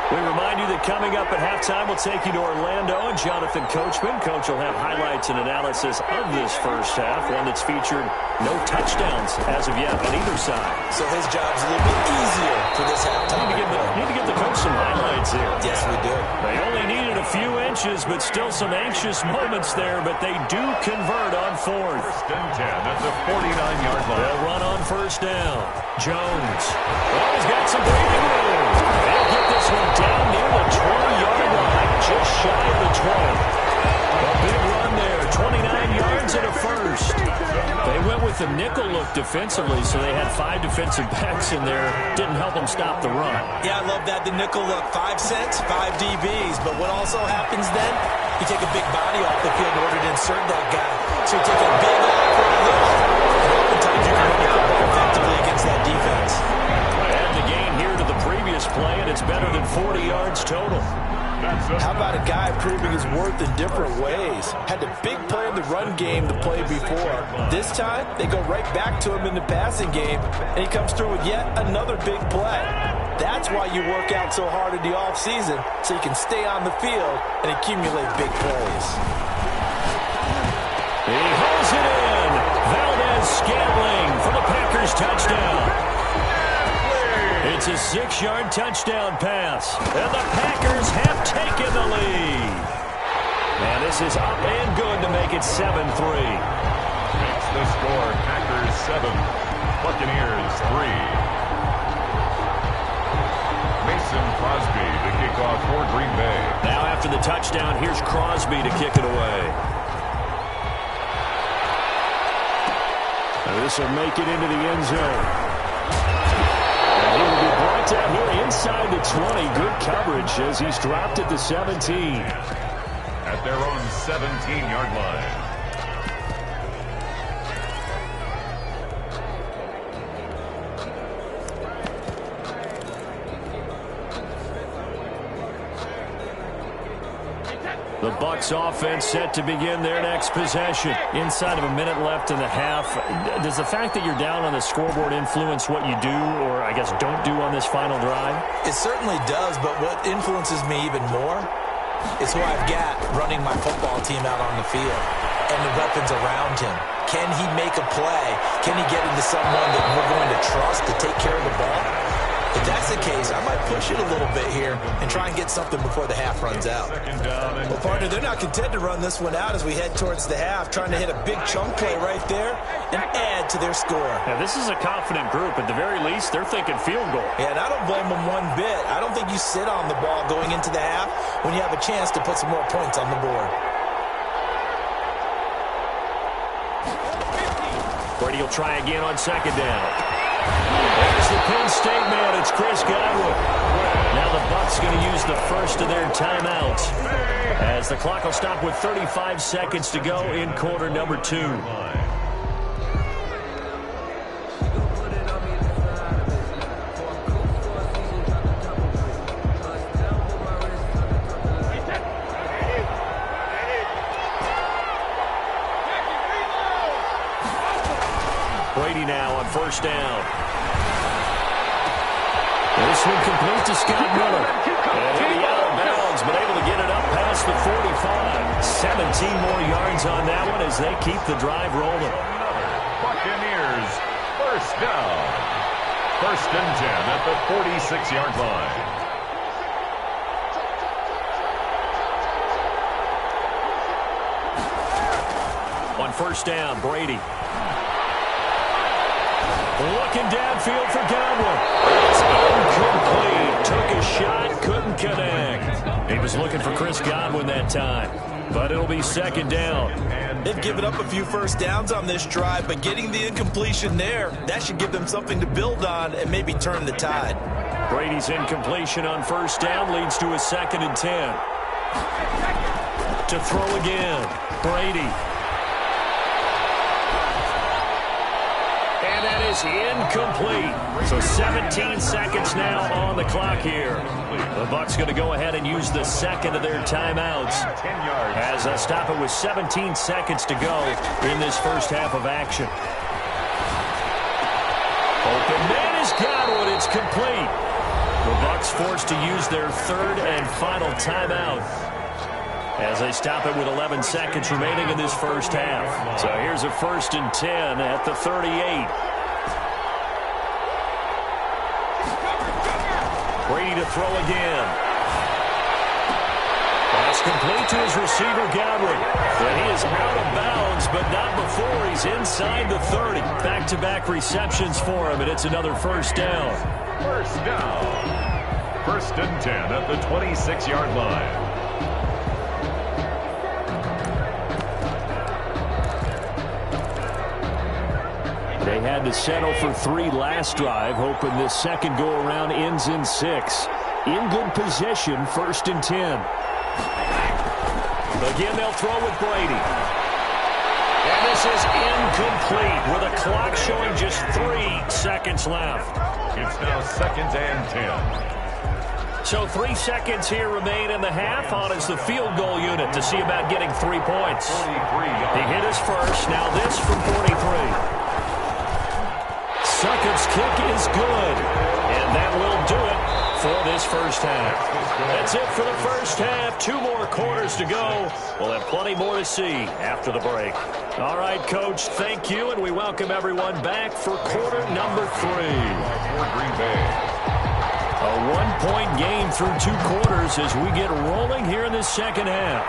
We remind you that coming up at halftime, we'll take you to Orlando and Jonathan Coachman. Coach will have highlights and analysis of this first half, one that's featured no touchdowns as of yet on either side. So his job's a little bit easier for this halftime. Need to get the coach some highlights here. Yes, we do. They only needed a few inches, but still some anxious moments there, but they do convert on 4th. 1st and 10 at the 49-yard line. They'll run on 1st down. Jones. Oh, he's got some breathing room. They'll get this one down near the 20-yard line, just shy of the 20. A big run there, 29 yards and a 1st. They went with the nickel look defensively, so they had 5 defensive backs in there. Didn't help them stop the run. Yeah, I love that, the nickel look. 5 cents, 5 DBs. But what also happens then, you take a big body off the field in order to insert that guy. So you take a big awkward look, and oftentimes you can run the football effectively against that defense. Add the gain here to the previous play, and it's better than 40 yards total. How about a guy proving his worth in different ways? Had a big play in the run game the play before. This time, they go right back to him in the passing game, and he comes through with yet another big play. That's why you work out so hard in the offseason, so you can stay on the field and accumulate big plays. He holds it in. Valdez-Scantling for the Packers touchdown. It's a 6-yard touchdown pass, and the Packers have taken the lead. And this is up and good to make it 7-3. Makes the score Packers 7, Buccaneers 3. Mason Crosby, the kickoff for Green Bay. Now after after the touchdown. Here's Crosby to kick it away. This will make it into the end zone. And he will be brought down here inside the 20. Good coverage as he's dropped at the 17. At their own 17-yard line. The Bucs offense set to begin their next possession. Inside of a minute left in the half, does the fact that you're down on the scoreboard influence what you do, or I guess don't do on this final drive? It certainly does, but what influences me even more is who I've got running my football team out on the field and the weapons around him. Can he make a play? Can he get into someone that we're going to trust to take care of the ball? If that's the case, I might push it a little bit here and try and get something before the half runs out. Well, partner, they're not content to run this one out as we head towards the half, trying to hit a big chunk play right there and add to their score. Now, this is a confident group. At the very least, they're thinking field goal. Yeah, and I don't blame them one bit. I don't think you sit on the ball going into the half when you have a chance to put some more points on the board. Brady will try again on second down. There's the Penn State man. It's Chris Godwin. Now the Bucs going to use the first of their timeouts as the clock will stop with 35 seconds to go in quarter number 2. Brady now on first down. This one complete to Scott Miller. And he'll be out of bounds, but able to get it up past the 45. 17 more yards on that one as they keep the drive rolling. Buccaneers, first down. First and 10 at the 46-yard line. On first down, Brady. Looking downfield for Godwin. It's incomplete. Took a shot, couldn't connect. He was looking for Chris Godwin that time, but it'll be second down. They've given up a few first downs on this drive, but getting the incompletion there, that should give them something to build on and maybe turn the tide. Brady's incompletion on first down leads to a second and 10. To throw again, Brady. And that is incomplete. So 17 seconds now on the clock here. The Bucs going to go ahead and use the second of their timeouts as they stop it with 17 seconds to go in this first half of action. Open man is Godwin. It's complete. The Bucs forced to use their third and final timeout as they stop it with 11 seconds remaining in this first half. So here's a first and 10 at the 38. Brady to throw again. Pass complete to his receiver, Godwin. And he is out of bounds, but not before he's inside the 30. Back-to-back receptions for him, and it's another first down. First down. First and 10 at the 26-yard line. They had to settle for 3 last drive, hoping this second go-around ends in 6. In good position, first and 10. Again, they'll throw with Brady. And this is incomplete with a clock showing just 3 seconds left. It's now second and 10. So 3 seconds here remain in the half. On is the field goal unit to see about getting 3 points. He hit his first. Now this from 43. Suckett's kick is good, and that will do it for this first half. That's it for the first half. 2 more quarters to go. We'll have plenty more to see after the break. All right, Coach, thank you, and we welcome everyone back for quarter number 3. A 1-point game through 2 quarters as we get rolling here in this second half.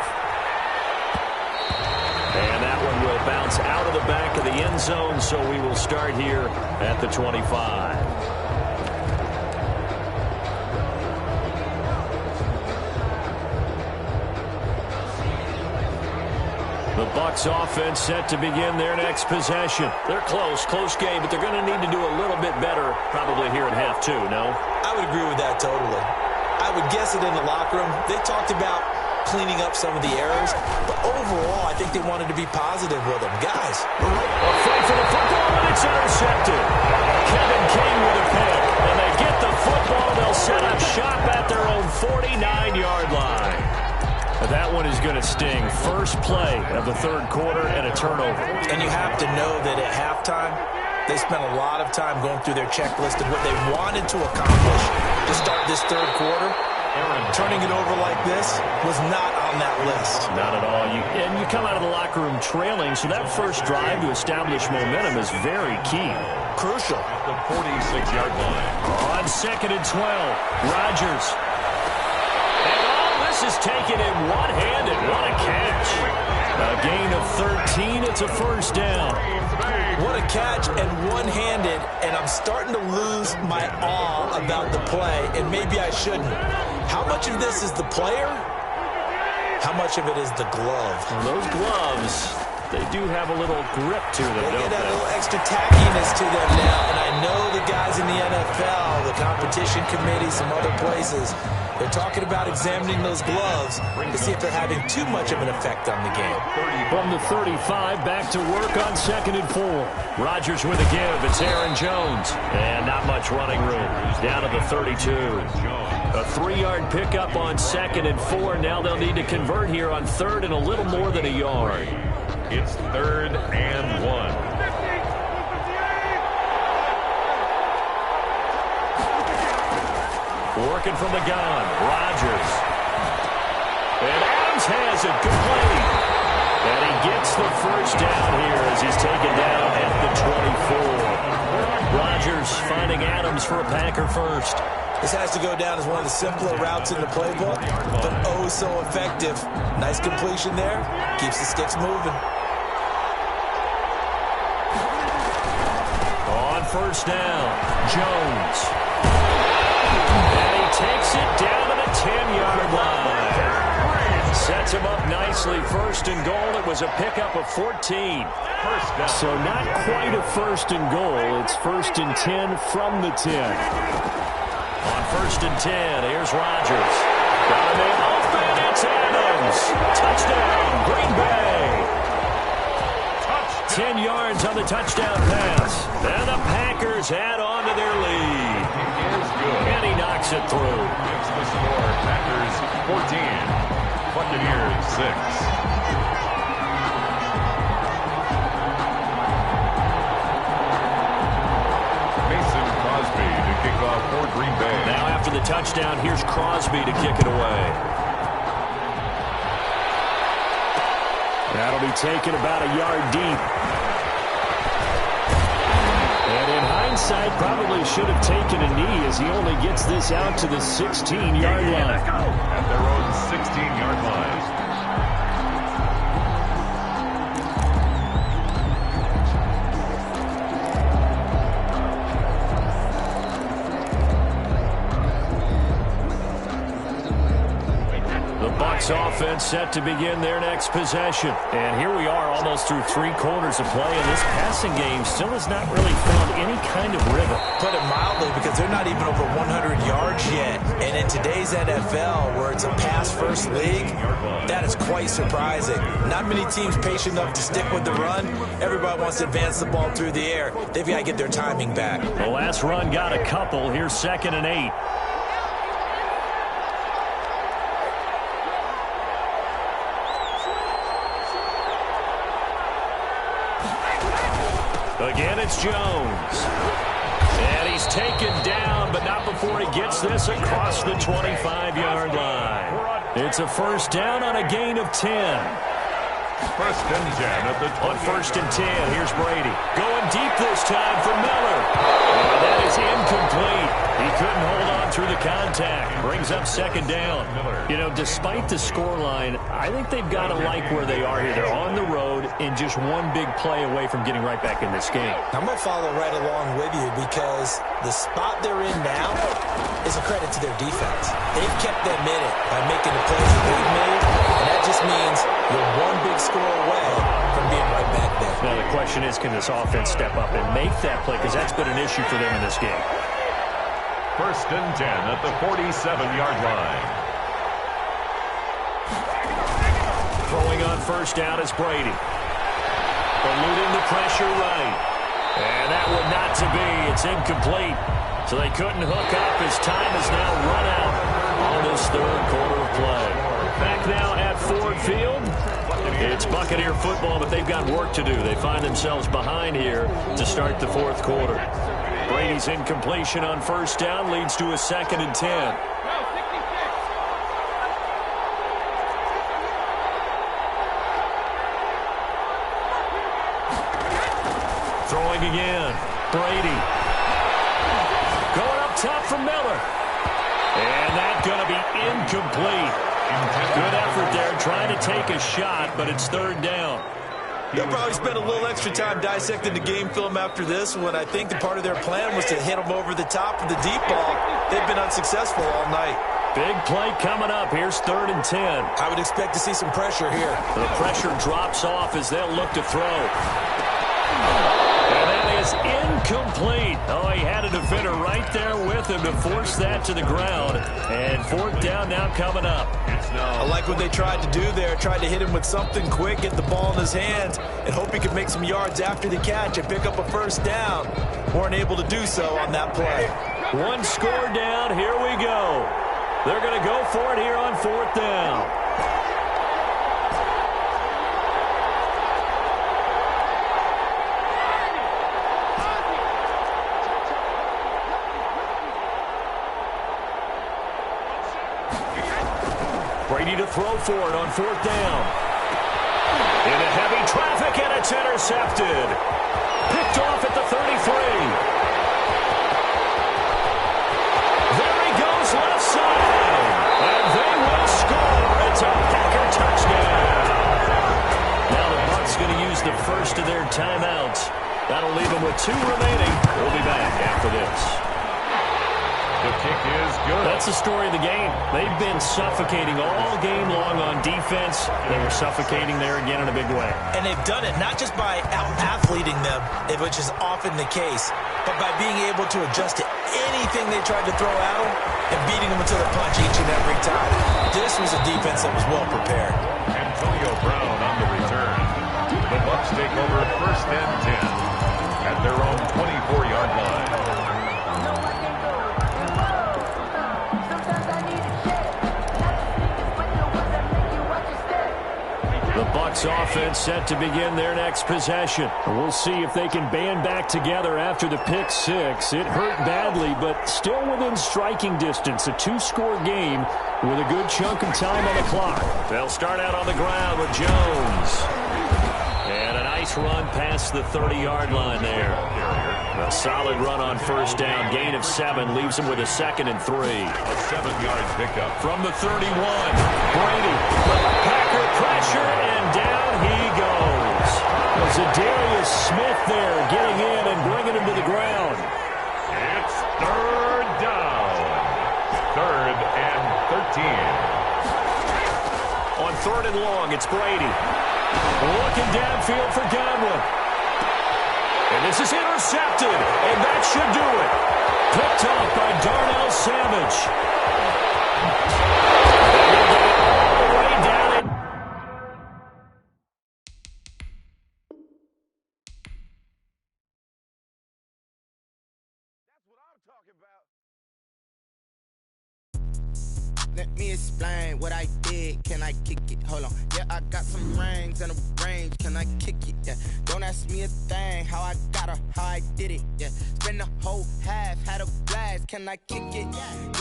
And that one will bounce out of the back of the end zone, so we will start here at the 25. The Bucs offense set to begin their next possession. They're close game, but they're going to need to do a little bit better probably here in half two, no? I would agree with that totally. I would guess it in the locker room. They talked about cleaning up some of the errors, but overall, I think they wanted to be positive with them. Guys. A fight for the football, and it's intercepted. Kevin King with a pick. And they get the football. They'll set up shop at their own 49-yard line. That one is going to sting. First play of the third quarter and a turnover. And you have to know that at halftime, they spent a lot of time going through their checklist of what they wanted to accomplish to start this third quarter. Turning it over like this was not on that list. Not at all. You come out of the locker room trailing, so that first drive to establish momentum is very key. Crucial. At the 46-yard line. On 2nd and 12, Rodgers. And all this is taken in one-handed. What a catch. A gain of 13. It's a first down. What a catch and one-handed, and I'm starting to lose my awe about the play, and maybe I shouldn't. How much of this is the player? How much of it is the glove? Well, those gloves, they do have a little grip to them, They don't get a they? little extra tackiness to them now, and I know the guys in the NFL, the competition committee, some other places, they're talking about examining those gloves to see if they're having too much of an effect on the game. From the 35, back to work on 2nd and 4. Rodgers with a give. It's Aaron Jones. And not much running room. Down to the 32. A 3-yard pickup on 2nd and 4. Now they'll need to convert here on 3rd and a little more than a yard. It's 3rd and 1. Working from the gun, Rodgers. And Adams has it complete. And he gets the first down here as he's taken down at the 24. Rodgers finding Adams for a Packer first. This has to go down as one of the simpler routes in the playbook, but oh so effective. Nice completion there. Keeps the sticks moving. On first down, Jones. And he takes it down to the 10-yard line. Sets him up nicely. 1st and goal. It was a pickup of 14. So not quite a 1st and goal. It's 1st and 10 from the 10. On 1st and 10, here's Rodgers. Got him in open. It's Adams. Touchdown, Green Bay. 10 yards on the touchdown pass. And the Packers add on to their lead. And he knocks it through. It's the score. Packers 14. Buccaneers 6. Mason Crosby to kick off for Green Bay. Now after the touchdown, here's Crosby to kick it away. That'll be taken about a yard deep. And in hindsight, probably should have taken a knee as he only gets this out to the 16-yard line. At their own 16-yard line. Offense set to begin their next possession. And here we are almost through 3 quarters of play, and this passing game still has not really found any kind of rhythm. Put it mildly, because they're not even over 100 yards yet. And in today's NFL, where it's a pass-first league, that is quite surprising. Not many teams patient enough to stick with the run. Everybody wants to advance the ball through the air. They've got to get their timing back. The last run got a couple. Here's 2nd and 8. Again, it's Jones. And he's taken down, but not before he gets this across the 25-yard line. It's a first down on a gain of 10. 1st and 10 at the 20. On 1st and 10, here's Brady. Going deep this time for Miller. And that is incomplete. He couldn't hold on through the contact. Brings up 2nd down. You know, despite the scoreline, I think they've got to like where they are here. They're on the road and just one big play away from getting right back in this game. I'm going to follow right along with you, because the spot they're in now is a credit to their defense. They've kept them in it by making the plays that they've made, and that just means you're one big score away from being right back there. Now the question is, can this offense step up and make that play? Because that's been an issue for them in this game. 1st and 10 at the 47-yard line. Throwing on 1st down is Brady. Eluding the pressure right. And that one not to be. It's incomplete. So they couldn't hook up. His time is now run out on this 3rd quarter of play. Back now at Ford Field. It's Buccaneer football, but they've got work to do. They find themselves behind here to start the 4th quarter. Brady's incompletion on 1st down leads to a 2nd and 10. Throwing again. Brady. Going up top from Miller. And that's going to be incomplete. Good effort there trying to take a shot, but it's 3rd down. They'll probably spend a little extra time dissecting the game film after this one. I think the part of their plan was to hit them over the top of the deep ball. They've been unsuccessful all night. Big play coming up. Here's 3rd and 10. I would expect to see some pressure here. The pressure drops off as they'll look to throw. And that is incomplete. Oh, he had a defender right there with him to force that to the ground. And 4th down now coming up. I like what they tried to do there. Tried to hit him with something quick, get the ball in his hands, and hope he could make some yards after the catch and pick up a 1st down. Weren't able to do so on that play. One score down. Here we go. They're going to go for it here on 4th down. Brady to throw for it on 4th down. Into heavy traffic, and it's intercepted. Picked off at the 33. There he goes, left side. And they will score. It's a Packer touchdown. Now the Bucs going to use the first of their timeouts. That'll leave them with 2 remaining. We'll be back after this. The kick is good. That's the story of the game. They've been suffocating all game long on defense. They were suffocating there again in a big way. And they've done it not just by out-athleting them, which is often the case, but by being able to adjust to anything they tried to throw at them and beating them until the punch each and every time. This was a defense that was well prepared. Antonio Brown on the return. The Bucs take over 1st and 10 at their own 24-yard line. The Bucs offense set to begin their next possession. We'll see if they can band back together after the pick 6. It hurt badly, but still within striking distance. A 2-score game with a good chunk of time on the clock. They'll start out on the ground with Jones. And a nice run past the 30-yard line there. A solid run on 1st down. Gain of 7 leaves them with a 2nd and 3. A 7-yard pickup. From the 31, Brady. Packer pressure, and down he goes. Zadarius Smith there getting in and bringing him to the ground. It's 3rd down. 3rd and 13. On 3rd and long, it's Brady. Looking downfield for Godwin. And this is intercepted, and that should do it. Picked off by Darnell Savage. All the way down it. That's what I'm talking about. Let me explain what I did. Can I kick it? Hold on. Yeah, I got some rings and a range. Can I kick it? Yeah. Don't ask me a thing. How I got her, how I did it. Yeah. Spend the whole half, had a blast. Can I kick it?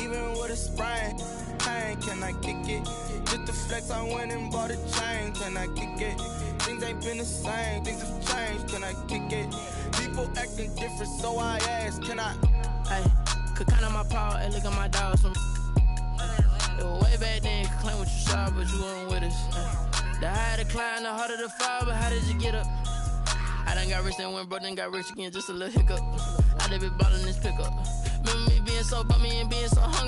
Even with a sprain. Pain, can I kick it? Just the flex, I went and bought a chain. Can I kick it? Things ain't been the same. Things have changed. Can I kick it? People acting different, so I ask. Can I? Hey, could count on my power and look at my dogs. Way back then, you could claim what you saw, but you weren't with us. The higher the climb, the harder the fall, but how did you get up? I done got rich, then went broke, then got rich again, just a little hiccup. I done been ballin' this pickup. Remember me being so bummy and being so hungry.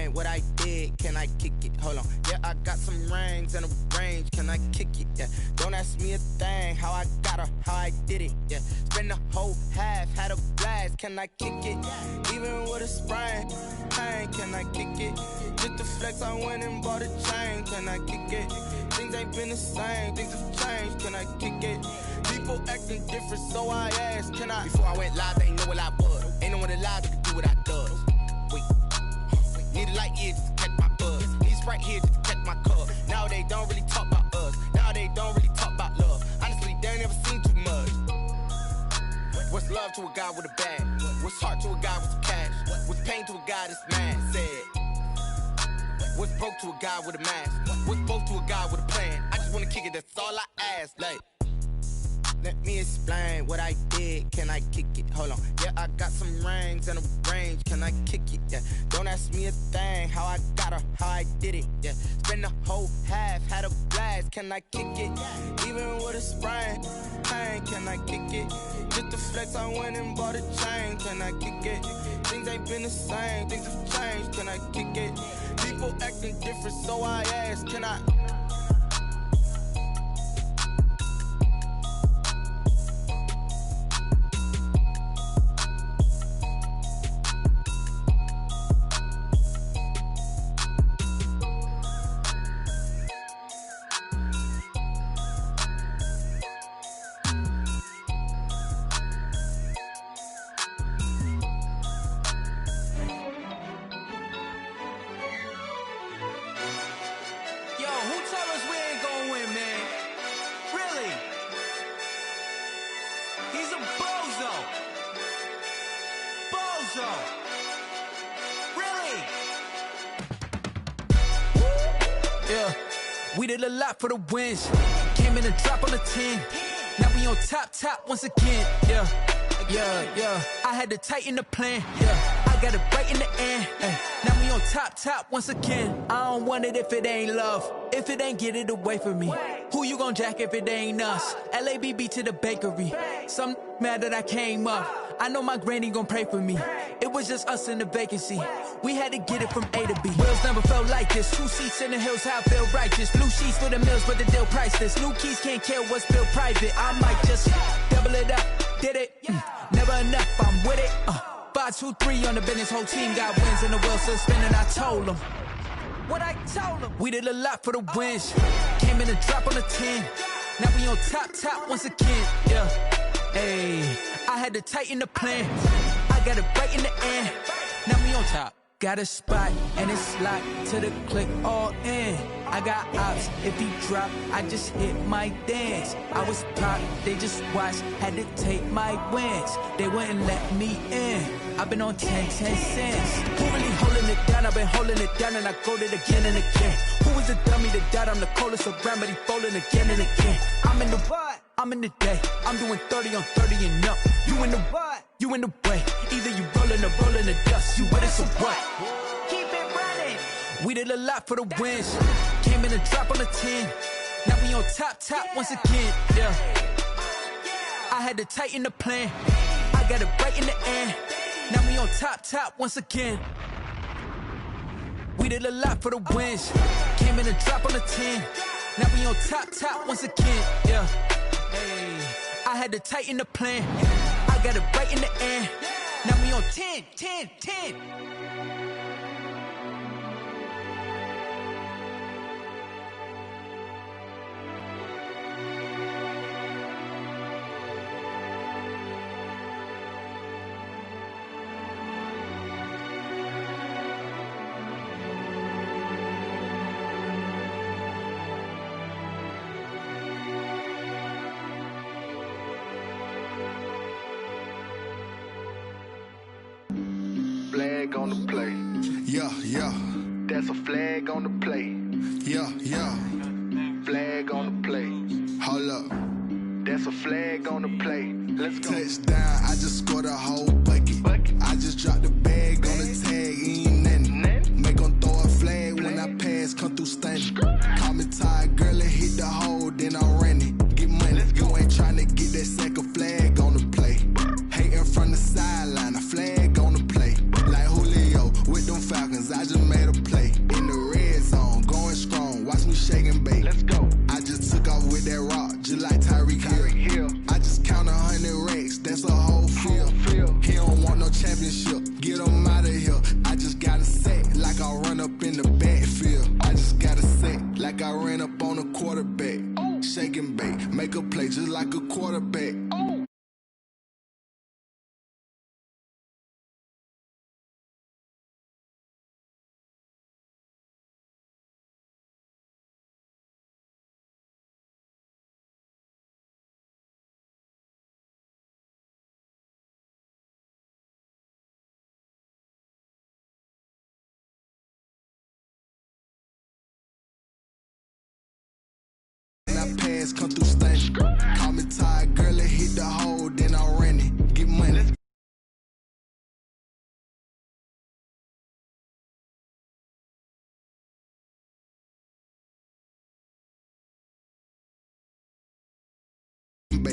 explain what I did? Can I kick it? Hold on. Yeah, I got some rings and a range. Can I kick it? Yeah. Don't ask me a thing. How I got her, how I did it. Yeah. Spend the whole half, had a blast. Can I kick it? Even with a sprain, pain. Can I kick it? Just the flex, I went and bought a chain. Can I kick it? Things ain't been the same. Things have changed. Can I kick it? People acting different, so I asked, can I? Before I went live, they ain't know what I was. Ain't no one alive that could do what I does. Wait. Need a light year just to catch my buzz. Need Sprite here just to catch my cup. Now they don't really talk about us. Now they don't really talk about love. Honestly, they ain't never seen too much. What's love to a guy with a bag? What's heart to a guy with some cash? What's pain to a guy that's mad? Said. What's broke to a guy with a mask? What's both to a guy with a plan? I just wanna kick it, that's all I ask. Like, let me explain what I did. Can I kick it? Hold on. Yeah, I got some rings and a range. Can I kick it? Yeah. Don't ask me a thing. How I got her, how I did it. Yeah. Spend the whole half, had a blast. Can I kick it? Even with a sprain, pain. Can I kick it? Just the flex, I went and bought a chain. Can I kick it? Things ain't been the same. Things have changed. Can I kick it? People acting different, so I asked, can I? We did a lot for the wins. Came in and drop on the 10. Now we on top once again. Yeah. I had to tighten the plan. Yeah. I got it right in the end. Now we on top once again. I don't want it if it ain't love. If it ain't, get it away from me. Who you gon' jack if it ain't us? LABB to the bakery. Some mad that I came up. I know my granny gon' pray for me. It was just us in the vacancy. We had to get it from A to B. Wheels never felt like this. 2 seats in the hills, how I feel righteous. Blue sheets for the mills, but the deal priceless. New keys can't care what's built private. I might just double it up. Did it? Never enough, I'm with it. 5, 2, 3 on the business. Whole team got wins and the wheels still spinning. I told them what I told them. We did a lot for the wins. Came in and drop on the 10. Now we on top once again. Yeah. Hey, I had to tighten the plan. I got it right in the end. Now we on top. Got a spot and it's locked to the click all in. I got ops, if he drop, I just hit my dance. I was popped, they just watched, had to take my wins. They wouldn't let me in. I've been on 10 cents. Who really holding it down? I've been holding it down and I go it again and again. Who was the dummy that died? I'm the coldest around, but he folding again and again. I'm in the what? I'm in the day. I'm doing 30 on 30 and up. You in the what? You in the way. Either you rolling or rolling the dust. You with it, so what? Keep it running. We did a lot for the wins. Came in and drop on the 10. Now we on top once again. Yeah. I had to tighten the plan. I got it right in the end. Now we on top once again. We did a lot for the wins. Came in and drop on the 10. Now we on top once again. Yeah. Hey, I had to tighten the plan. I got it right in the end. Now we on 10. Flag on the play. Yeah. That's a flag on the play. Yeah. Flag on the play. Hold up. That's a flag on the play. Let's go. Touchdown, I just scored a whole bucket. I just dropped the bag on the tag, ain't nothing. Make them throw a flag when I pass, come through stunning. Call me tired, girl, and hit the hole, then I ran it. Get money, you ain't trying to get that second flag on the play. Hating from the sideline, a flag on the play. Like Julio with them Falcons, I just made a Let's go. I just took off with that rock, just like Tyreek Hill. I just count 100 racks, that's a whole field. He don't want no championship, get him out of here. I just got a set, like I run up in the backfield. I just got a set, like I ran up on a quarterback. Shake and bake, make a play just like a quarterback. Pass come through stunning. Call me tired, girl, and hit the hole, then I ran it. Get money.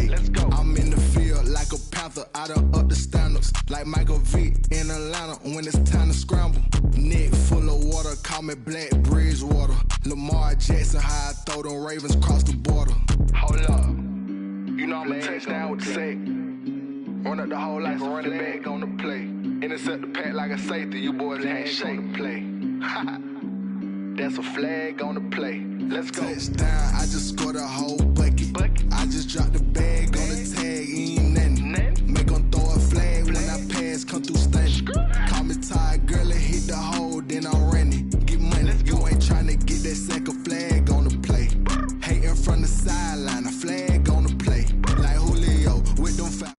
Let's go. I'm in the field like a panther, I done up the standards. Like Michael Vick in Atlanta when it's time to scramble. Neck full of water, call me Black Bridgewater. Lamar Jackson, how I throw them Ravens cross the border. Hold up. You know I'm a touchdown with the sack. Run up the whole like a running back on the play. Intercept the pack like a safety, you boys ain't shake the play. That's a flag on the play. Let's go. Touchdown, I just scored a whole bucket. I just dropped the bag on the tag, ain't nothing. Make them throw a flag when I pass, come through stunning. Call me tired, girl, and hit the hole, then I ran it. Get money, you ain't tryna get that second flag on the play. Hating from the sideline, a flag on the play. Like Julio with them fouls.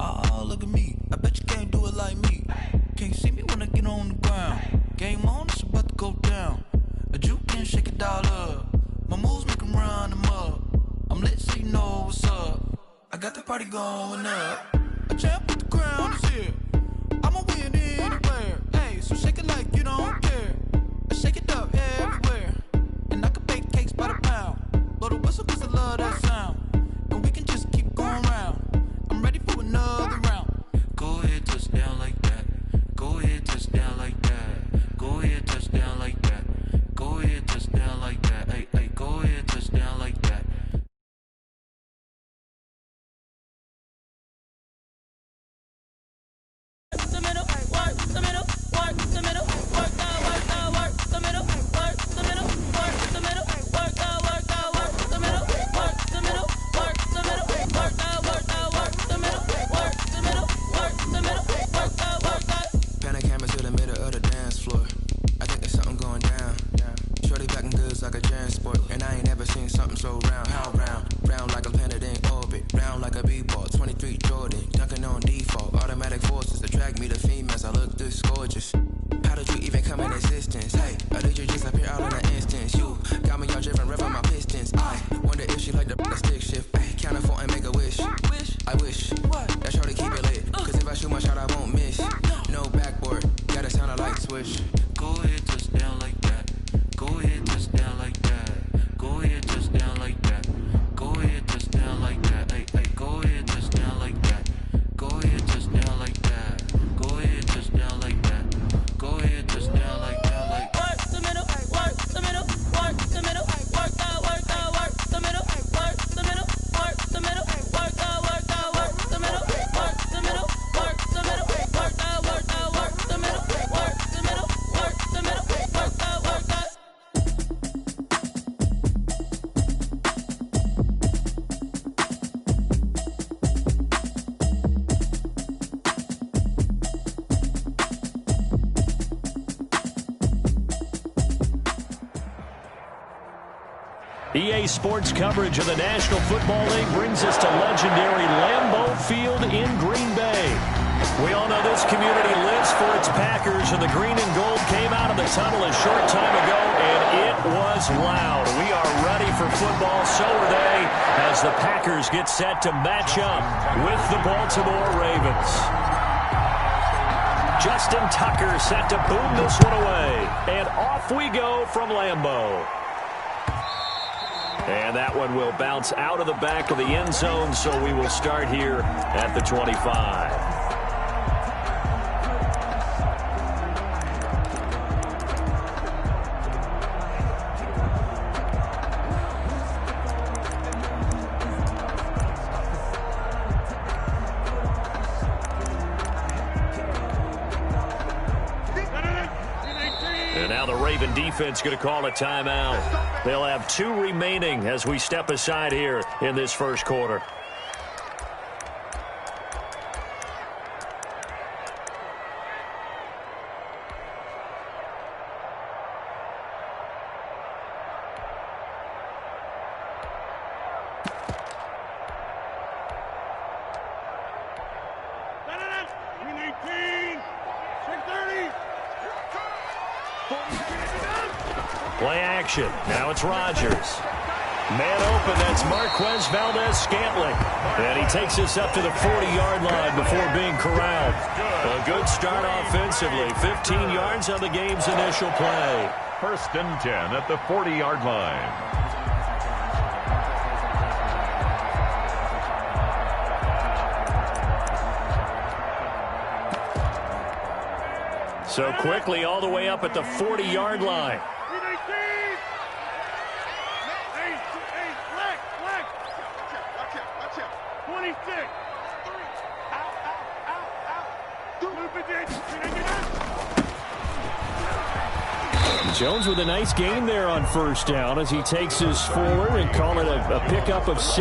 Oh, look at me. I bet you can't do it like me. Can't see me when I get on the ground. Game on, it's about to go down. A juke can shake it all up. My moves make them run them up. I'm lit so you know what's up. I got the party going up. A champ with the crown is here. I'ma win anywhere. Hey, so shake it like you don't care. I shake it up everywhere. And I can bake cakes by the pound. Blow the whistle cause I love that sound. And we can just keep going round. I'm ready for another round. Go ahead, touch down like that. Go ahead, touch down like that. Go ahead, touch down like that. Go ahead, touch down like that. Hey, hey, go ahead, touch down like that. The middle, work the middle, work the middle, work the middle, work the middle, work the middle, work the middle, work the middle, work the middle, work the middle, work the middle, work the middle, work the middle, work the. Pan a camera to the middle of the dance floor. I think there's something going down. Shorty backing goods like a transport, and I ain't never seen something so round. How round? Round like a planet in orbit, round like a b-ball. 23 Jordan, dunking on default. Automatic forces attract me to females. I look this gorgeous. How did you even come in existence? Hey, or did you just appear out in an instance? You got me all driven, revving my pistons. I wonder if she like the stick shift. Hey, count it 4 and make a wish. I wish that shorty keep it lit. Cause if I shoot my shot, I won't miss. No backboard, gotta sound a light switch. Go ahead, touch down like that. Go ahead, touch down like that. Go ahead, touch down like that. Go ahead, touch down like that. Hey, hey, go ahead, touch down like that. Go ahead, touch down like that. Go ahead, touch down like that. Go ahead, touch down like that. Like Work the middle, work the middle, work the middle, work the middle, work the middle, work the middle, work the middle, work the middle, work the middle, work the middle, work the middle, work the middle, work the middle, work the middle, work the. EA Sports coverage of the National Football League brings us to legendary Lambeau Field in Green Bay. We all know this community lives for its Packers, and the green and gold came out of the tunnel a short time ago, and it was loud. We are ready for football, so are they, as the Packers get set to match up with the Baltimore Ravens. Justin Tucker set to boom this one away. And off we go from Lambeau. And that one will bounce out of the back of the end zone, so we will start here at the 25. And now the Raven defense going to call a timeout. They'll have 2 remaining as we step aside here in this first quarter. Play action. Now it's Rodgers. Man open, that's Marquez Valdez-Scantling. And he takes us up to the 40-yard line before being corralled. A good start offensively. 15 yards on the game's initial play. 1st and 10 at the 40-yard line. So quickly all the way up at the 40-yard line. Jones with a nice gain there on 1st down as he takes us forward and call it a pickup of 6.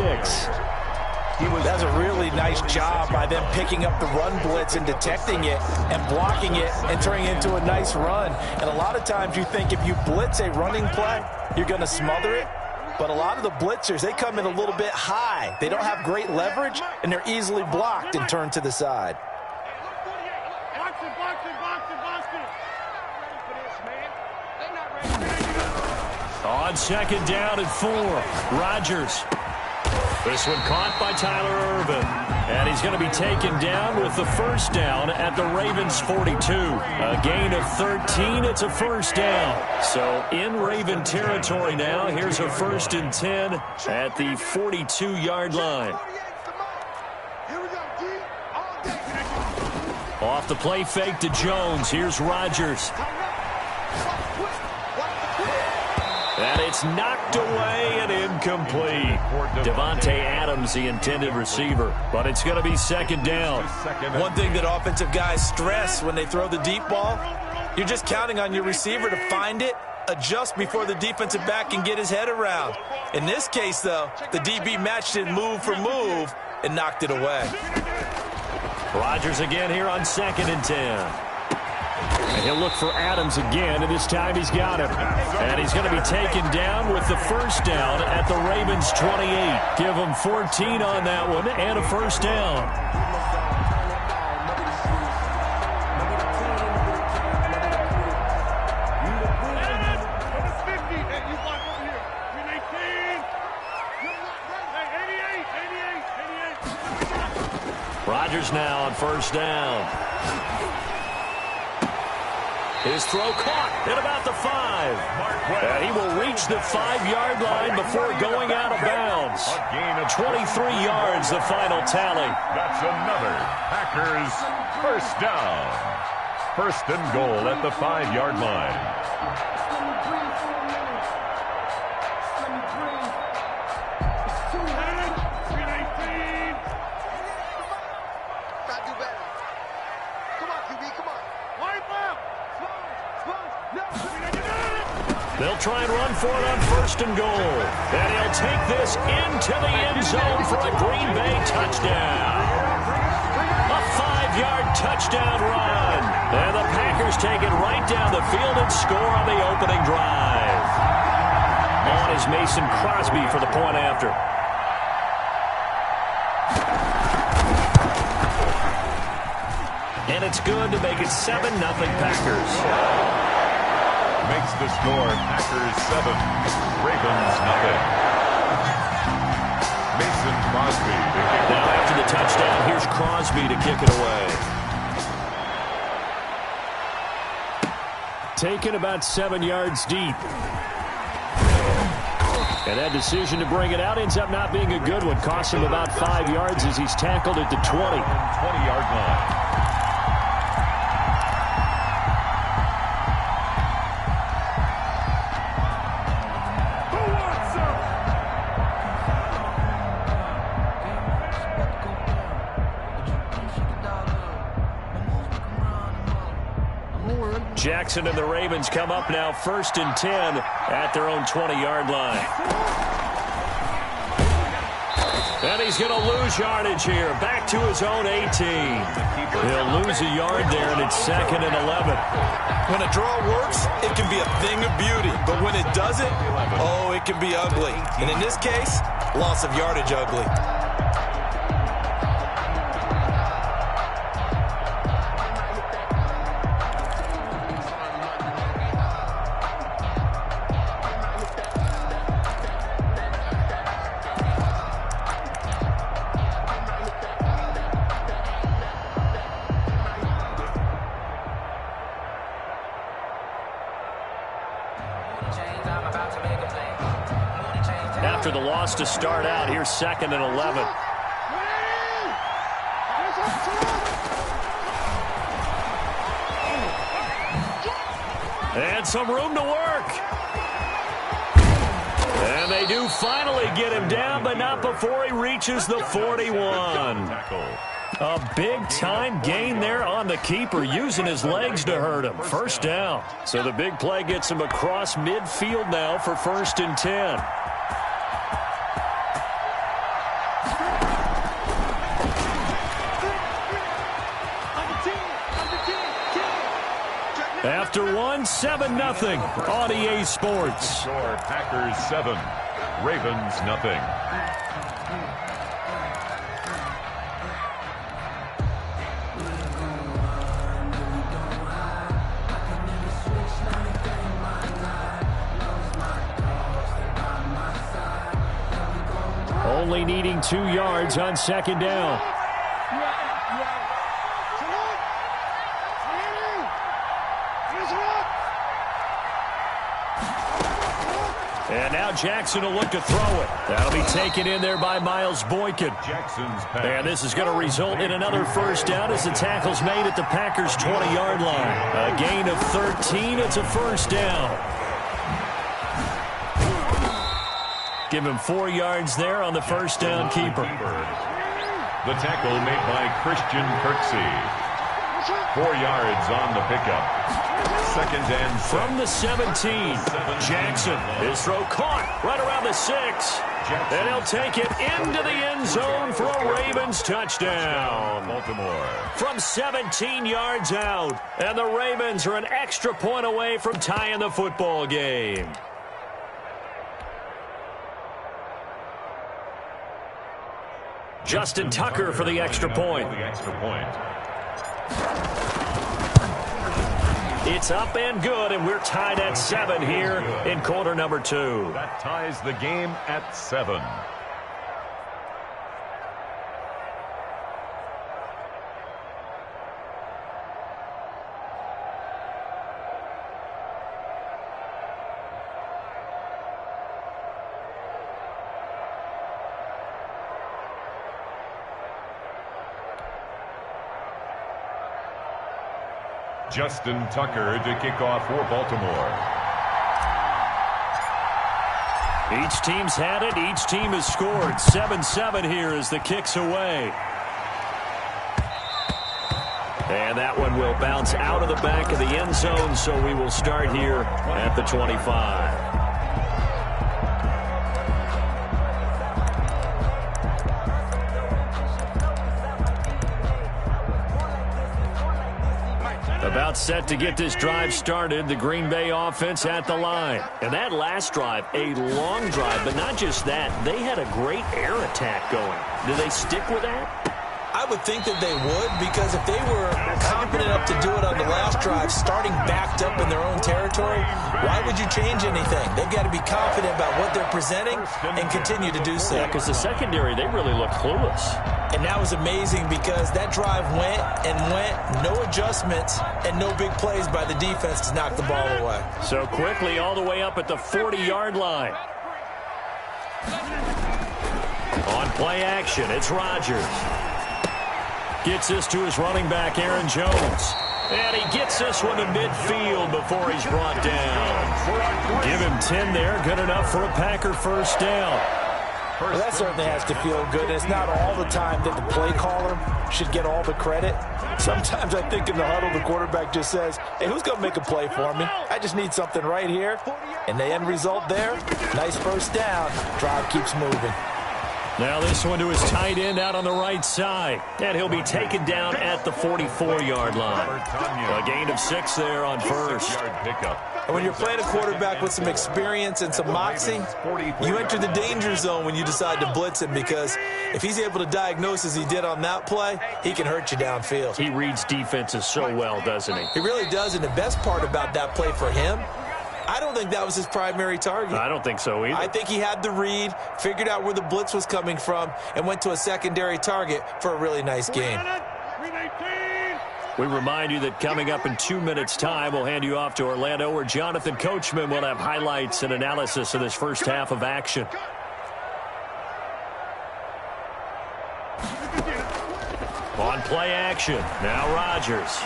That's a really nice job by them picking up the run blitz and detecting it and blocking it and turning it into a nice run. And a lot of times you think if you blitz a running play, you're going to smother it. But a lot of the blitzers, they come in a little bit high. They don't have great leverage, and they're easily blocked and turned to the side. On 2nd down and 4, Rodgers. This one caught by Tyler Ervin. And he's going to be taken down with the 1st down at the Ravens' 42. A gain of 13. It's a 1st down. So in Raven territory now. Here's a 1st and 10 at the 42-yard line. Off the play fake to Jones. Here's Rodgers. And it's knocked away and incomplete. Devontae Adams, the intended receiver. But it's going to be 2nd down. One thing that offensive guys stress when they throw the deep ball, you're just counting on your receiver to find it, adjust before the defensive back can get his head around. In this case, though, the DB matched it move for move and knocked it away. Rodgers again here on 2nd and 10. And he'll look for Adams again, and this time he's got him. And he's going to be taken down with the 1st down at the Ravens' 28. Give him 14 on that one and a 1st down. Rodgers now on 1st down. His throw caught at about the 5. And he will reach the 5-yard line before going out of bounds. 23 yards, the final tally. That's another Packers 1st down. 1st and goal at the 5-yard line. They'll try and run for it on 1st and goal. And he'll take this into the end zone for a Green Bay touchdown. A 5-yard touchdown run. And the Packers take it right down the field and score on the opening drive. On is Mason Crosby for the point after. And it's good to make it 7-0 Packers. Makes the score Packers 7, Ravens 0. Mason Crosby. Now after the touchdown, here's Crosby to kick it away. taken about 7 yards deep. And that decision to bring it out ends up not being a good one. Costs him about 5 yards as he's tackled at the 20. 20-yard line. Jackson and the Ravens come up now 1st and 10 at their own 20-yard line. And he's going to lose yardage here. Back to his own 18. He'll lose a yard there, and it's 2nd and 11. When a draw works, it can be a thing of beauty. But when it doesn't, oh, it can be ugly. And in this case, loss of yardage ugly. After the loss to start out, here's 2nd and 11. And some room to work. And they do finally get him down, but not before he reaches the 41. A big-time gain there on the keeper, using his legs to hurt him. First down. So the big play gets him across midfield now for 1st and 10. After 7-0 on EA Sports. Score Packers 7, Ravens nothing. Only needing 2 yards on 2nd down. And now Jackson will look to throw it. That'll be taken in there by Miles Boykin. Jackson's pass. And this is going to result in another first down as the tackle's made at the Packers' 20-yard line. A gain of 13. It's a first down. Give him 4 yards there on the first down keeper. The tackle made by Christian Kirksey. 4 yards on the pickup. 2nd and 6. From the 17, Jackson. His throw caught right around the 6. And he'll take it into the end zone for a Ravens touchdown. Baltimore. From 17 yards out. And the Ravens are an extra point away from tying the football game. Justin Tucker for the extra point. It's up and good, and we're tied at 7 here in quarter number 2. That ties the game at 7. Justin Tucker to kick off for Baltimore. Each team's had it. Each team has scored. 7-7 here as the kick's away. And that one will bounce out of the back of the end zone, so we will start here at the 25. About set to get this drive started, the Green Bay offense at the line. And that last drive, a long drive, but not just that. They had a great air attack going. Do they stick with that? I would think that they would, because if they were confident enough to do it on the last drive starting backed up in their own territory, why would you change anything? They've got to be confident about what they're presenting and continue to do so. Yeah, because the secondary, they really look clueless. And that was amazing because that drive went and went, no adjustments and no big plays by the defense to knock the ball away. So quickly all the way up at the 40-yard line. On play action, it's Rodgers. Gets this to his running back, Aaron Jones. And he gets this one to midfield before he's brought down. Give him 10 there, good enough for a Packer first down. Well, that certainly has to feel good. It's not all the time that the play caller should get all the credit. Sometimes I think in the huddle, the quarterback just says, hey, who's going to make a play for me? I just need something right here. And the end result there, nice first down. Drive keeps moving. Now this one to his tight end out on the right side. And he'll be taken down at the 44-yard line. A gain of 6 there on first. And when you're playing a quarterback with some experience and some moxie, you enter the danger zone when you decide to blitz him, because if he's able to diagnose as he did on that play, he can hurt you downfield. He reads defenses so well, doesn't he? He really does, and the best part about that play for him, I don't think that was his primary target. I don't think so either. I think he had the read, figured out where the blitz was coming from, and went to a secondary target for a really nice game. We remind you that coming up in 2 minutes' time, we'll hand you off to Orlando, where Jonathan Coachman will have highlights and analysis of this first half of action. On play action, now Rodgers.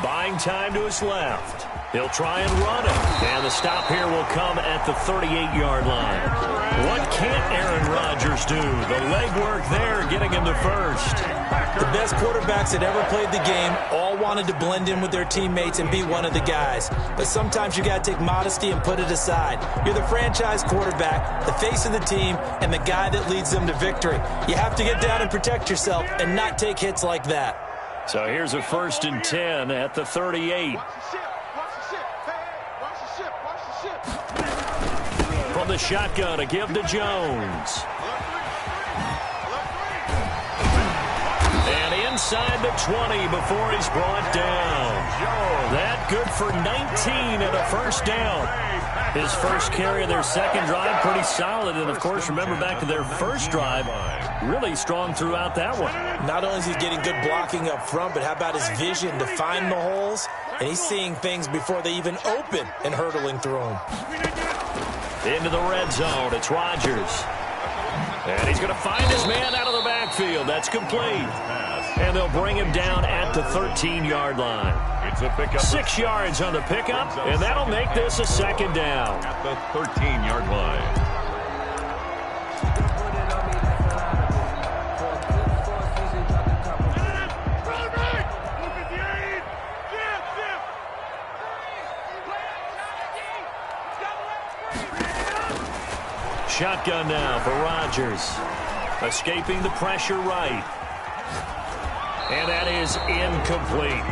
Buying time to his left. He'll try and run it. And the stop here will come at the 38-yard line. What can't Aaron Rodgers do? The legwork there getting him to first. The best quarterbacks that ever played the game all wanted to blend in with their teammates and be one of the guys. But sometimes you got to take modesty and put it aside. You're the franchise quarterback, the face of the team, and the guy that leads them to victory. You have to get down and protect yourself and not take hits like that. So here's a 1st and 10 at the 38. From the shotgun, a give to Jones. And inside the 20 before he's brought down. That good for 19 and a first down. His first carry of their second drive, pretty solid. And, of course, remember back to their first drive, really strong throughout that one. Not only is he getting good blocking up front, but how about his vision to find the holes? And he's seeing things before they even open and hurtling through them. Into the red zone, it's Rodgers. And he's going to find his man out of the backfield. That's complete. And they'll bring him down at the 13-yard line. It's a pickup. 6 yards on the pickup, and that'll make this a second down. At the 13-yard line. Shotgun now for Rodgers. Escaping the pressure right. And that is incomplete.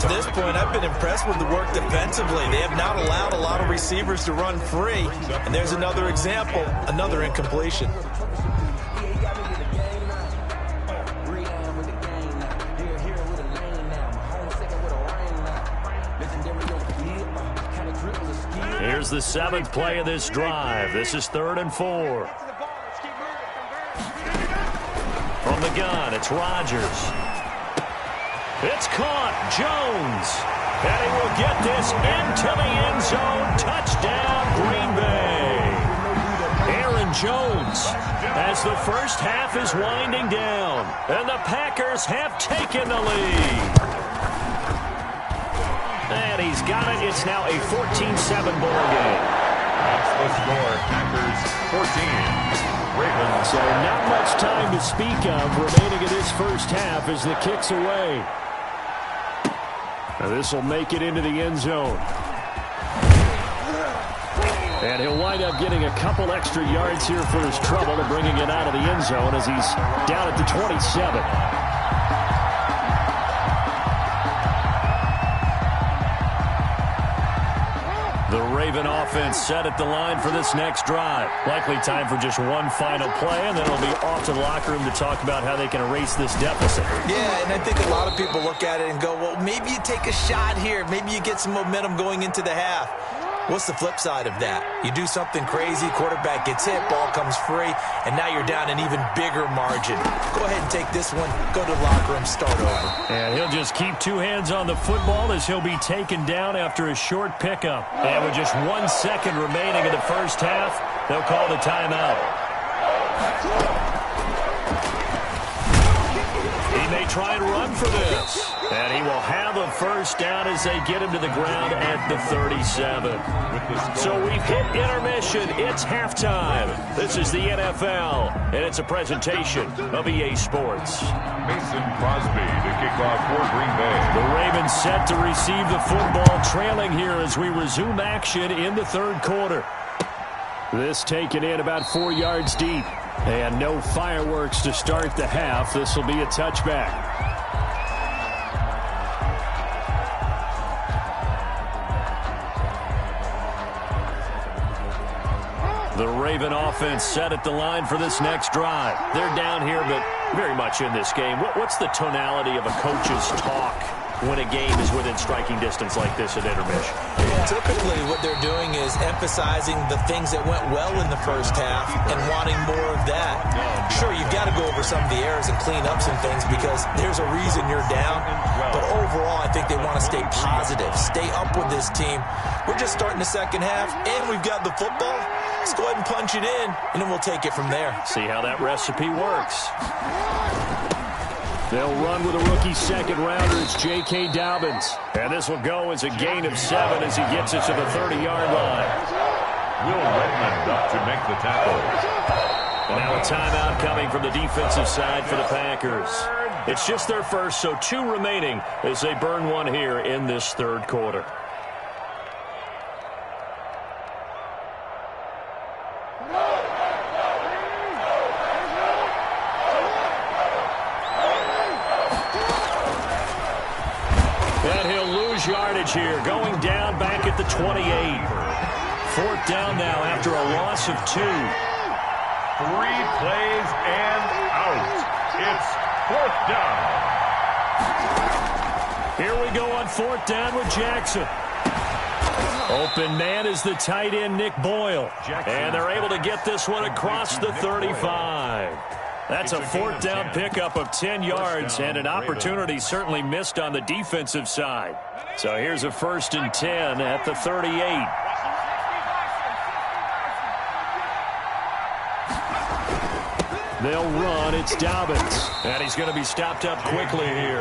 To this point, I've been impressed with the work defensively. They have not allowed a lot of receivers to run free. And there's another example, another incompletion. Here's the 7th play of this drive. This is 3rd and 4. From the gun, it's Rodgers. It's caught. Jones. And he will get this into the end zone. Touchdown, Green Bay. Aaron Jones, as the first half is winding down. And the Packers have taken the lead. And he's got it. It's now a 14-7 ball game. That's the score. Packers 14. Ravens. So not much time to speak of remaining in this first half as the kick's away. Now this will make it into the end zone. And he'll wind up getting a couple extra yards here for his trouble and bringing it out of the end zone as he's down at the 27. The Raven offense set at the line for this next drive. Likely time for just one final play, and then it'll be off to the locker room to talk about how they can erase this deficit. Yeah, and I think a lot of people look at it and go, well, maybe you take a shot here. Maybe you get some momentum going into the half. What's the flip side of that? You do something crazy, quarterback gets hit, ball comes free, and now you're down an even bigger margin. Go ahead and take this one, go to the locker room, start over. And he'll just keep two hands on the football as he'll be taken down after a short pickup. And with just 1 second remaining in the first half, they'll call the timeout. He may try and run for this. And he will have a first down as they get him to the ground at the 37. So we've hit intermission. It's halftime. This is the NFL, and it's a presentation of EA Sports. Mason Crosby to kick off for Green Bay. The Ravens set to receive the football, trailing here as we resume action in the third quarter. This taken in about 4 yards deep. And no fireworks to start the half. This will be a touchback. The Raven offense set at the line for this next drive. They're down here, but very much in this game. What's the tonality of a coach's talk when a game is within striking distance like this at intermission? Typically, what they're doing is emphasizing the things that went well in the first half and wanting more of that. Sure, you've got to go over some of the errors and clean up some things because there's a reason you're down. But overall, I think they want to stay positive, stay up with this team. We're just starting the second half, and we've got the football. Let's go ahead and punch it in, and then we'll take it from there. See how that recipe works. They'll run with a rookie second rounder. It's J.K. Dobbins. And this will go as a gain of 7 as he gets it to the 30-yard line. Will Redmond up to make the tackle. And now a timeout coming from the defensive side for the Packers. It's just their first, so 2 remaining as they burn one here in this third quarter. Yardage here, going down back at the 28. 4th down now after a loss of 2. 3 plays and out. It's 4th down. Here we go on 4th down with Jackson. Open man is the tight end, Nick Boyle. And they're able to get this one across the 35. That's a 4th down pickup of 10 yards and an opportunity certainly missed on the defensive side. So here's a 1st and 10 at the 38. They'll run. It's Dobbins. And he's going to be stopped up quickly here.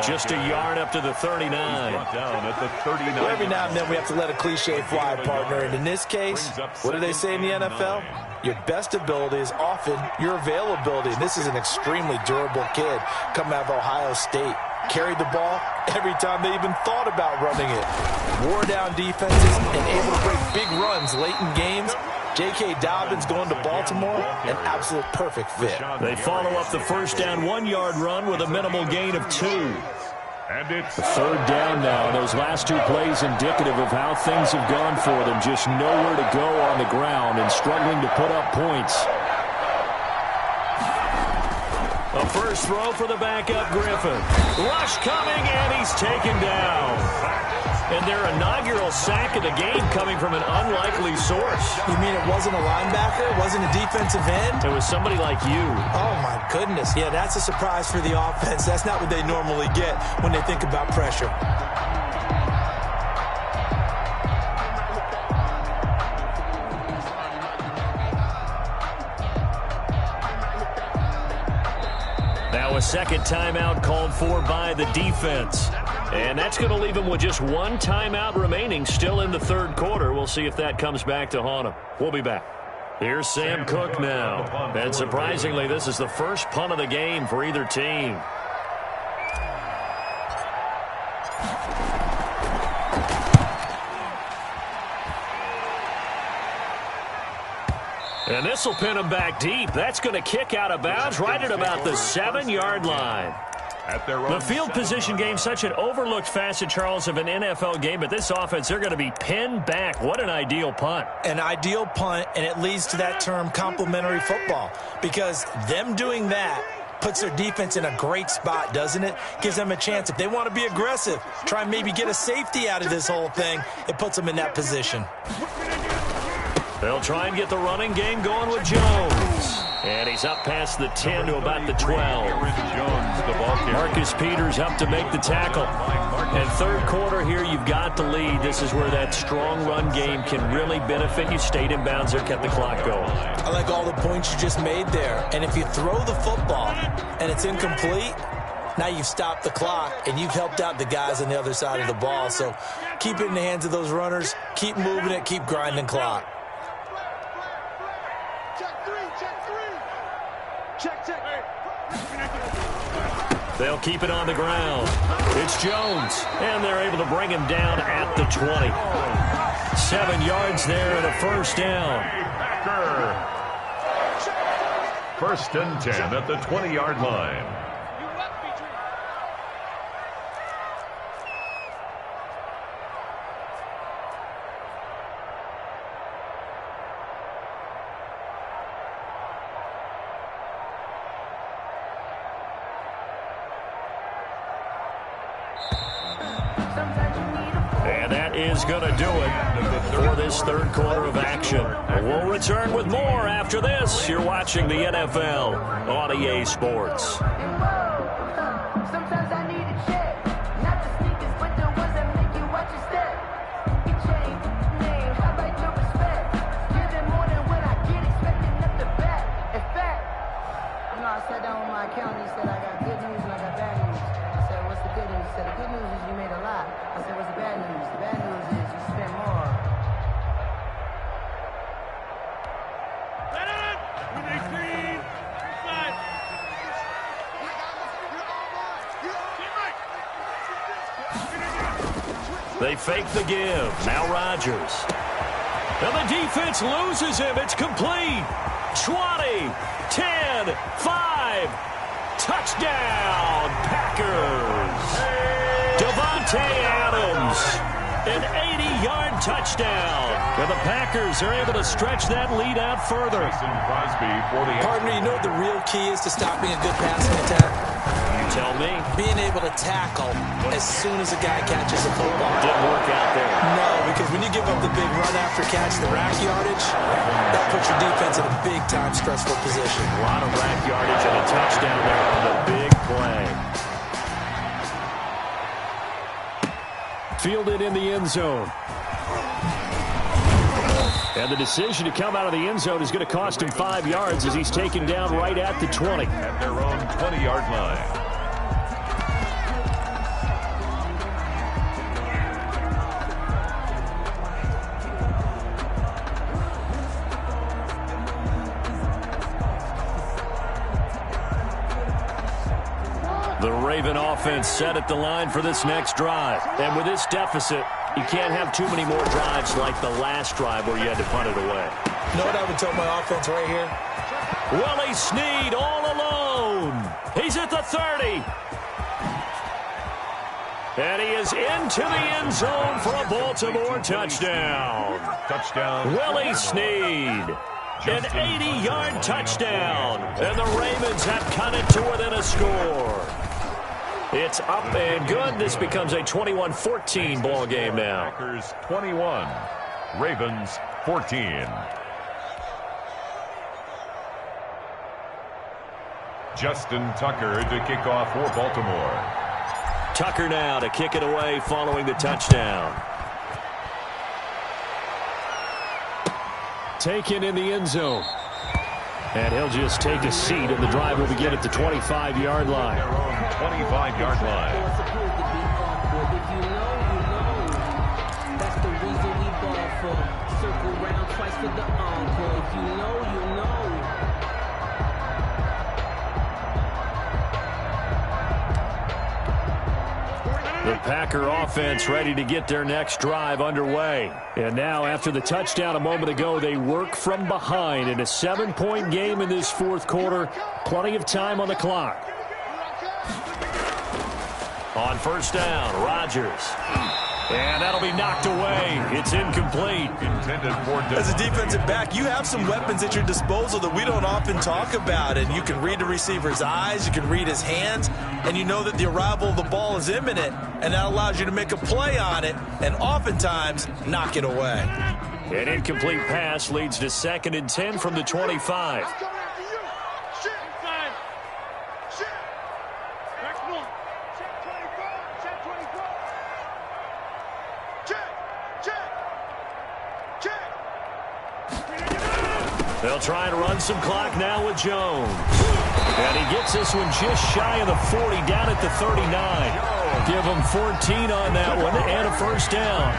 Just a yard up to the 39. Down at the 39. Well, every now and then we have to let a cliche fly, partner. And in this case, what do they say in the NFL? Your best ability is often your availability. And this is an extremely durable kid coming out of Ohio State. Carried the ball every time they even thought about running it. Wore down defenses and able to break big runs late in games. J.K. Dobbins going to Baltimore, an absolute perfect fit. They follow up the 1st down 1-yard run with a minimal gain of 2. And it's 3rd down now. Those last 2 plays indicative of how things have gone for them. Just nowhere to go on the ground and struggling to put up points. A first throw for the backup Griffin. Rush coming, and he's taken down. And their inaugural sack of the game coming from an unlikely source. You mean it wasn't a linebacker? It wasn't a defensive end? It was somebody like you. Oh, my goodness. Yeah, that's a surprise for the offense. That's not what they normally get when they think about pressure. Now a second timeout called for by the defense. And that's going to leave them with just 1 timeout remaining still in the third quarter. We'll see if that comes back to haunt them. We'll be back. Here's Sam Cook now. And surprisingly, this is the first punt of the game for either team. And this will pin him back deep. That's going to kick out of bounds right at about the 7-yard line. At their own the field position game, such an overlooked facet, Charles, of an NFL game, but this offense, they're going to be pinned back. What an ideal punt. An ideal punt, and it leads to that term complementary football, because them doing that puts their defense in a great spot, doesn't it? Gives them a chance. If they want to be aggressive, try and maybe get a safety out of this whole thing, it puts them in that position. They'll try and get the running game going with Jones. And he's up past the 10 to about the 12. Marcus Peters up to make the tackle. And third quarter here, you've got the lead. This is where that strong run game can really benefit you. Stayed in bounds there, kept the clock going. I like all the points you just made there. And if you throw the football and it's incomplete, now you've stopped the clock and you've helped out the guys on the other side of the ball. So keep it in the hands of those runners. Keep moving it. Keep grinding clock. They'll keep it on the ground. It's Jones, and they're able to bring him down at the 20. 7 yards there and a first down. First and 10 at the 20-yard line. Is going to do it for this third quarter of action. We'll return with more after this. You're watching the NFL on EA Sports. Sometimes I need a check, not the sneakers, but the ones that make you watch your step. You change name, how about your respect? Give them more than what I get, expecting nothing back. In fact, I sat down with my accountant. He said I got good news and I got bad news. I said, what's the good news? He said, the good news is you made a lot. I said, what's the bad news? The bad news is you spent more. They fake the give. Now Rodgers. And the defense loses him. It's complete. 20, 10, 5. Touchdown, Packers. Devontae Adams. An 80-yard touchdown. And the Packers are able to stretch that lead out further. Partner, you know what the real key is to stopping a good passing attack? You tell me. Being able to tackle as soon as a guy catches a football. Didn't work out there. No, because when you give up the big run after catch, the rack yardage, that puts your defense in a big-time stressful position. A lot of rack yardage and a touchdown there on the big play. Fielded in the end zone. And the decision to come out of the end zone is going to cost him 5 yards as he's taken down right at the 20. At their own 20-yard line. The Raven offense set at the line for this next drive. And with this deficit, you can't have too many more drives like the last drive where you had to punt it away. You know what I would tell my offense right here? Willie Snead all alone. He's at the 30. And he is into the end zone for a Baltimore touchdown. Touchdown. Willie Snead. An 80-yard touchdown. And the Ravens have cut it to within a score. It's up and good. This becomes a 21-14 ball game now. Packers 21, Ravens 14. Justin Tucker to kick off for Baltimore. Tucker now to kick it away following the touchdown. Taken in the end zone. And he'll just take a seat, and the drive will begin at the 25-yard line. 25-yard line. If you know, you know. That's the reason we ball for. Circle round twice for the encore. If you know, you know. The Packer offense ready to get their next drive underway. And now, after the touchdown a moment ago, they work from behind in a 7-point game in this fourth quarter. Plenty of time on the clock. On first down, Rodgers. And that'll be knocked away. It's incomplete. As a defensive back, you have some weapons at your disposal that we don't often talk about. And you can read the receiver's eyes, you can read his hands, and you know that the arrival of the ball is imminent. And that allows you to make a play on it and oftentimes knock it away. An incomplete pass leads to 2nd and 10 from the 25. They'll try and run some clock now with Jones. And he gets this one just shy of the 40, down at the 39. Give them 14 on that one and a first down.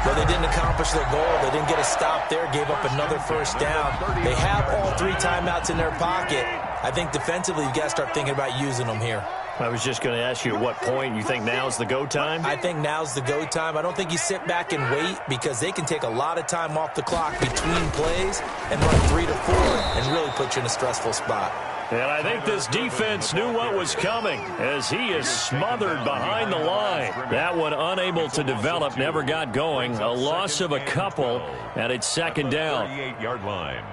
Well, they didn't accomplish their goal. They didn't get a stop there, gave up another first down. They have all 3 timeouts in their pocket. I think defensively you've got to start thinking about using them here. I was just going to ask you at what point you think now's the go time? I think now's the go time. I don't think you sit back and wait because they can take a lot of time off the clock between plays and run 3 to 4 and really put you in a stressful spot. And I think this defense knew what was coming as he is smothered behind the line. That one unable to develop, never got going. A loss of a couple, and it's 2nd down. 38-yard line.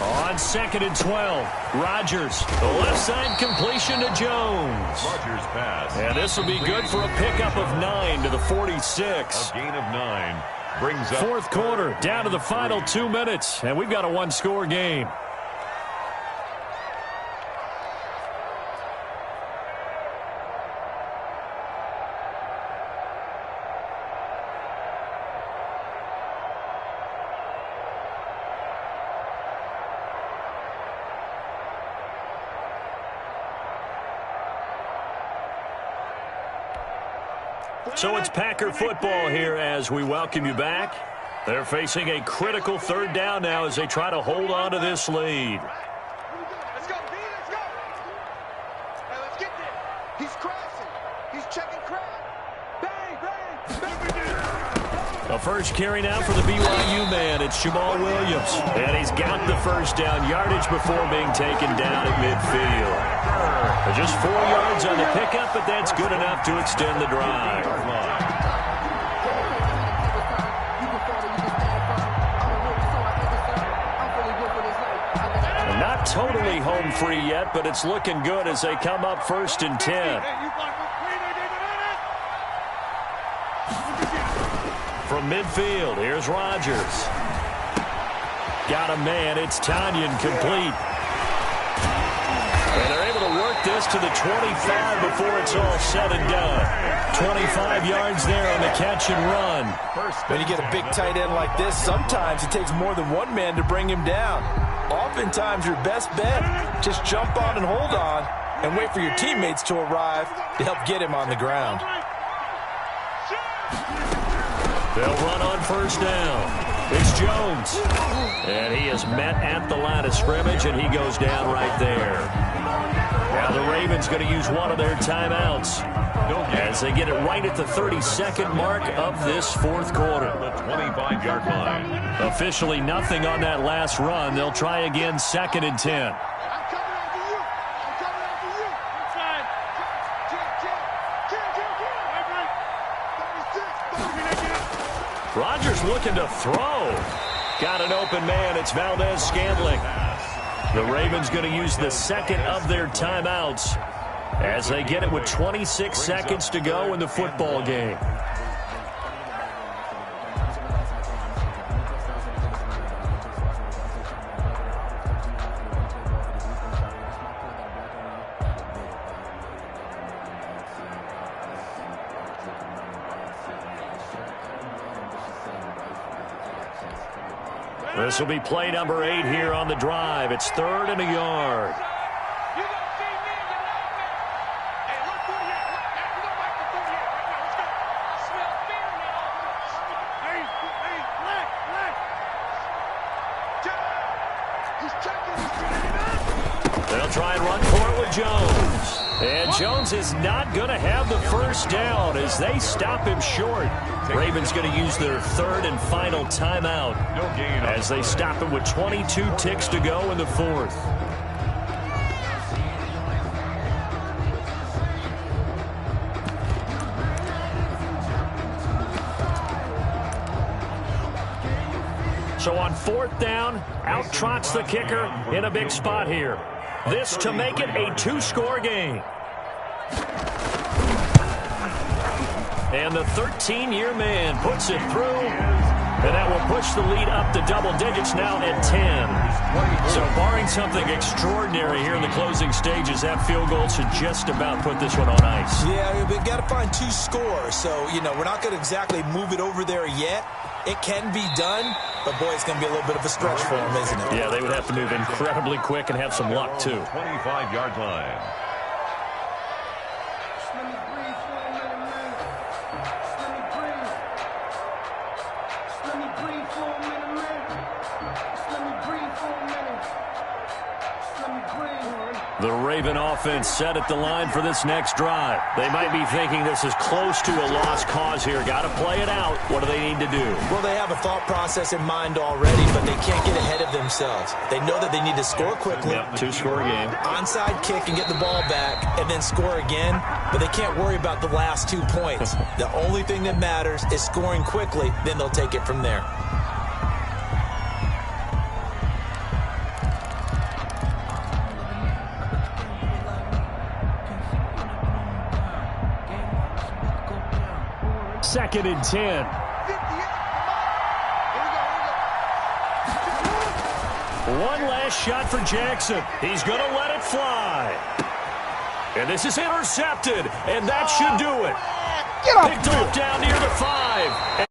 On 2nd and 12, Rodgers, the left side completion to Jones. Rodgers pass. And this will be good for a pickup of 9 to the 46. A gain of 9 brings up 4th quarter, down to the final 2 minutes, and we've got a 1-score game. So it's Packer football here as we welcome you back. They're facing a critical 3rd down now as they try to hold on to this lead. Let's go, B, let's go. Hey, let's get there. He's crossing. He's checking crowd. Bang, bang, bang. A first carry now for the BYU man. It's Jamal Williams. And he's got the first down yardage before being taken down at midfield. Just 4 yards on the pickup, but that's good enough to extend the drive. Not totally home free yet, but it's looking good as they come up 1st and 10. From midfield, here's Rodgers. Got a man, it's Tanyan complete. And they're able to work this to the 25 before it's all said and done. 25 yards there on the catch and run. When you get a big tight end like this, sometimes it takes more than one man to bring him down. Oftentimes your best bet, just jump on and hold on and wait for your teammates to arrive to help get him on the ground. They'll run on first down. It's Jones. And he is met at the line of scrimmage, and he goes down right there. Now the Ravens going to use one of their timeouts as they get it right at the 32nd mark of this 4th quarter. The 25-yard line. Officially nothing on that last run. They'll try again 2nd and 10. Rodgers looking to throw. Got an open man. It's Valdez-Scantling. The Ravens going to use the 2nd of their timeouts as they get it with 26 seconds to go in the football game. This will be play number 8 here on the drive. It's 3rd and a yard. They'll try and run for it with Jones. And Jones is not going to have the first down as they stop him short. Ravens going to use their third and final timeout as they stop him with 22 ticks to go in the fourth. So on fourth down, out trots the kicker in a big spot here. This to make it a two-score game. And the 13-year man puts it through, and that will push the lead up to double digits now at 10. So barring something extraordinary here in the closing stages, that field goal should just about put this one on ice. Yeah, we've got to find two scores. So, we're not going to exactly move it over there yet. It can be done, but, boy, it's going to be a little bit of a stretch for them, isn't it? Yeah, they would have to move incredibly quick and have some luck, too. 25-yard line. The Raven offense set at the line for this next drive. They might be thinking this is close to a lost cause here. Got to play it out. What do they need to do? Well, they have a thought process in mind already, but they can't get ahead of themselves. They know that they need to score quickly. Yep, two-score game. Onside kick and get the ball back and then score again, but they can't worry about the last 2 points. The only thing that matters is scoring quickly, then they'll take it from there. Second and 10. One last shot for Jackson. He's going to let it fly. And this is intercepted, and that should do it. Picked off down near the 5.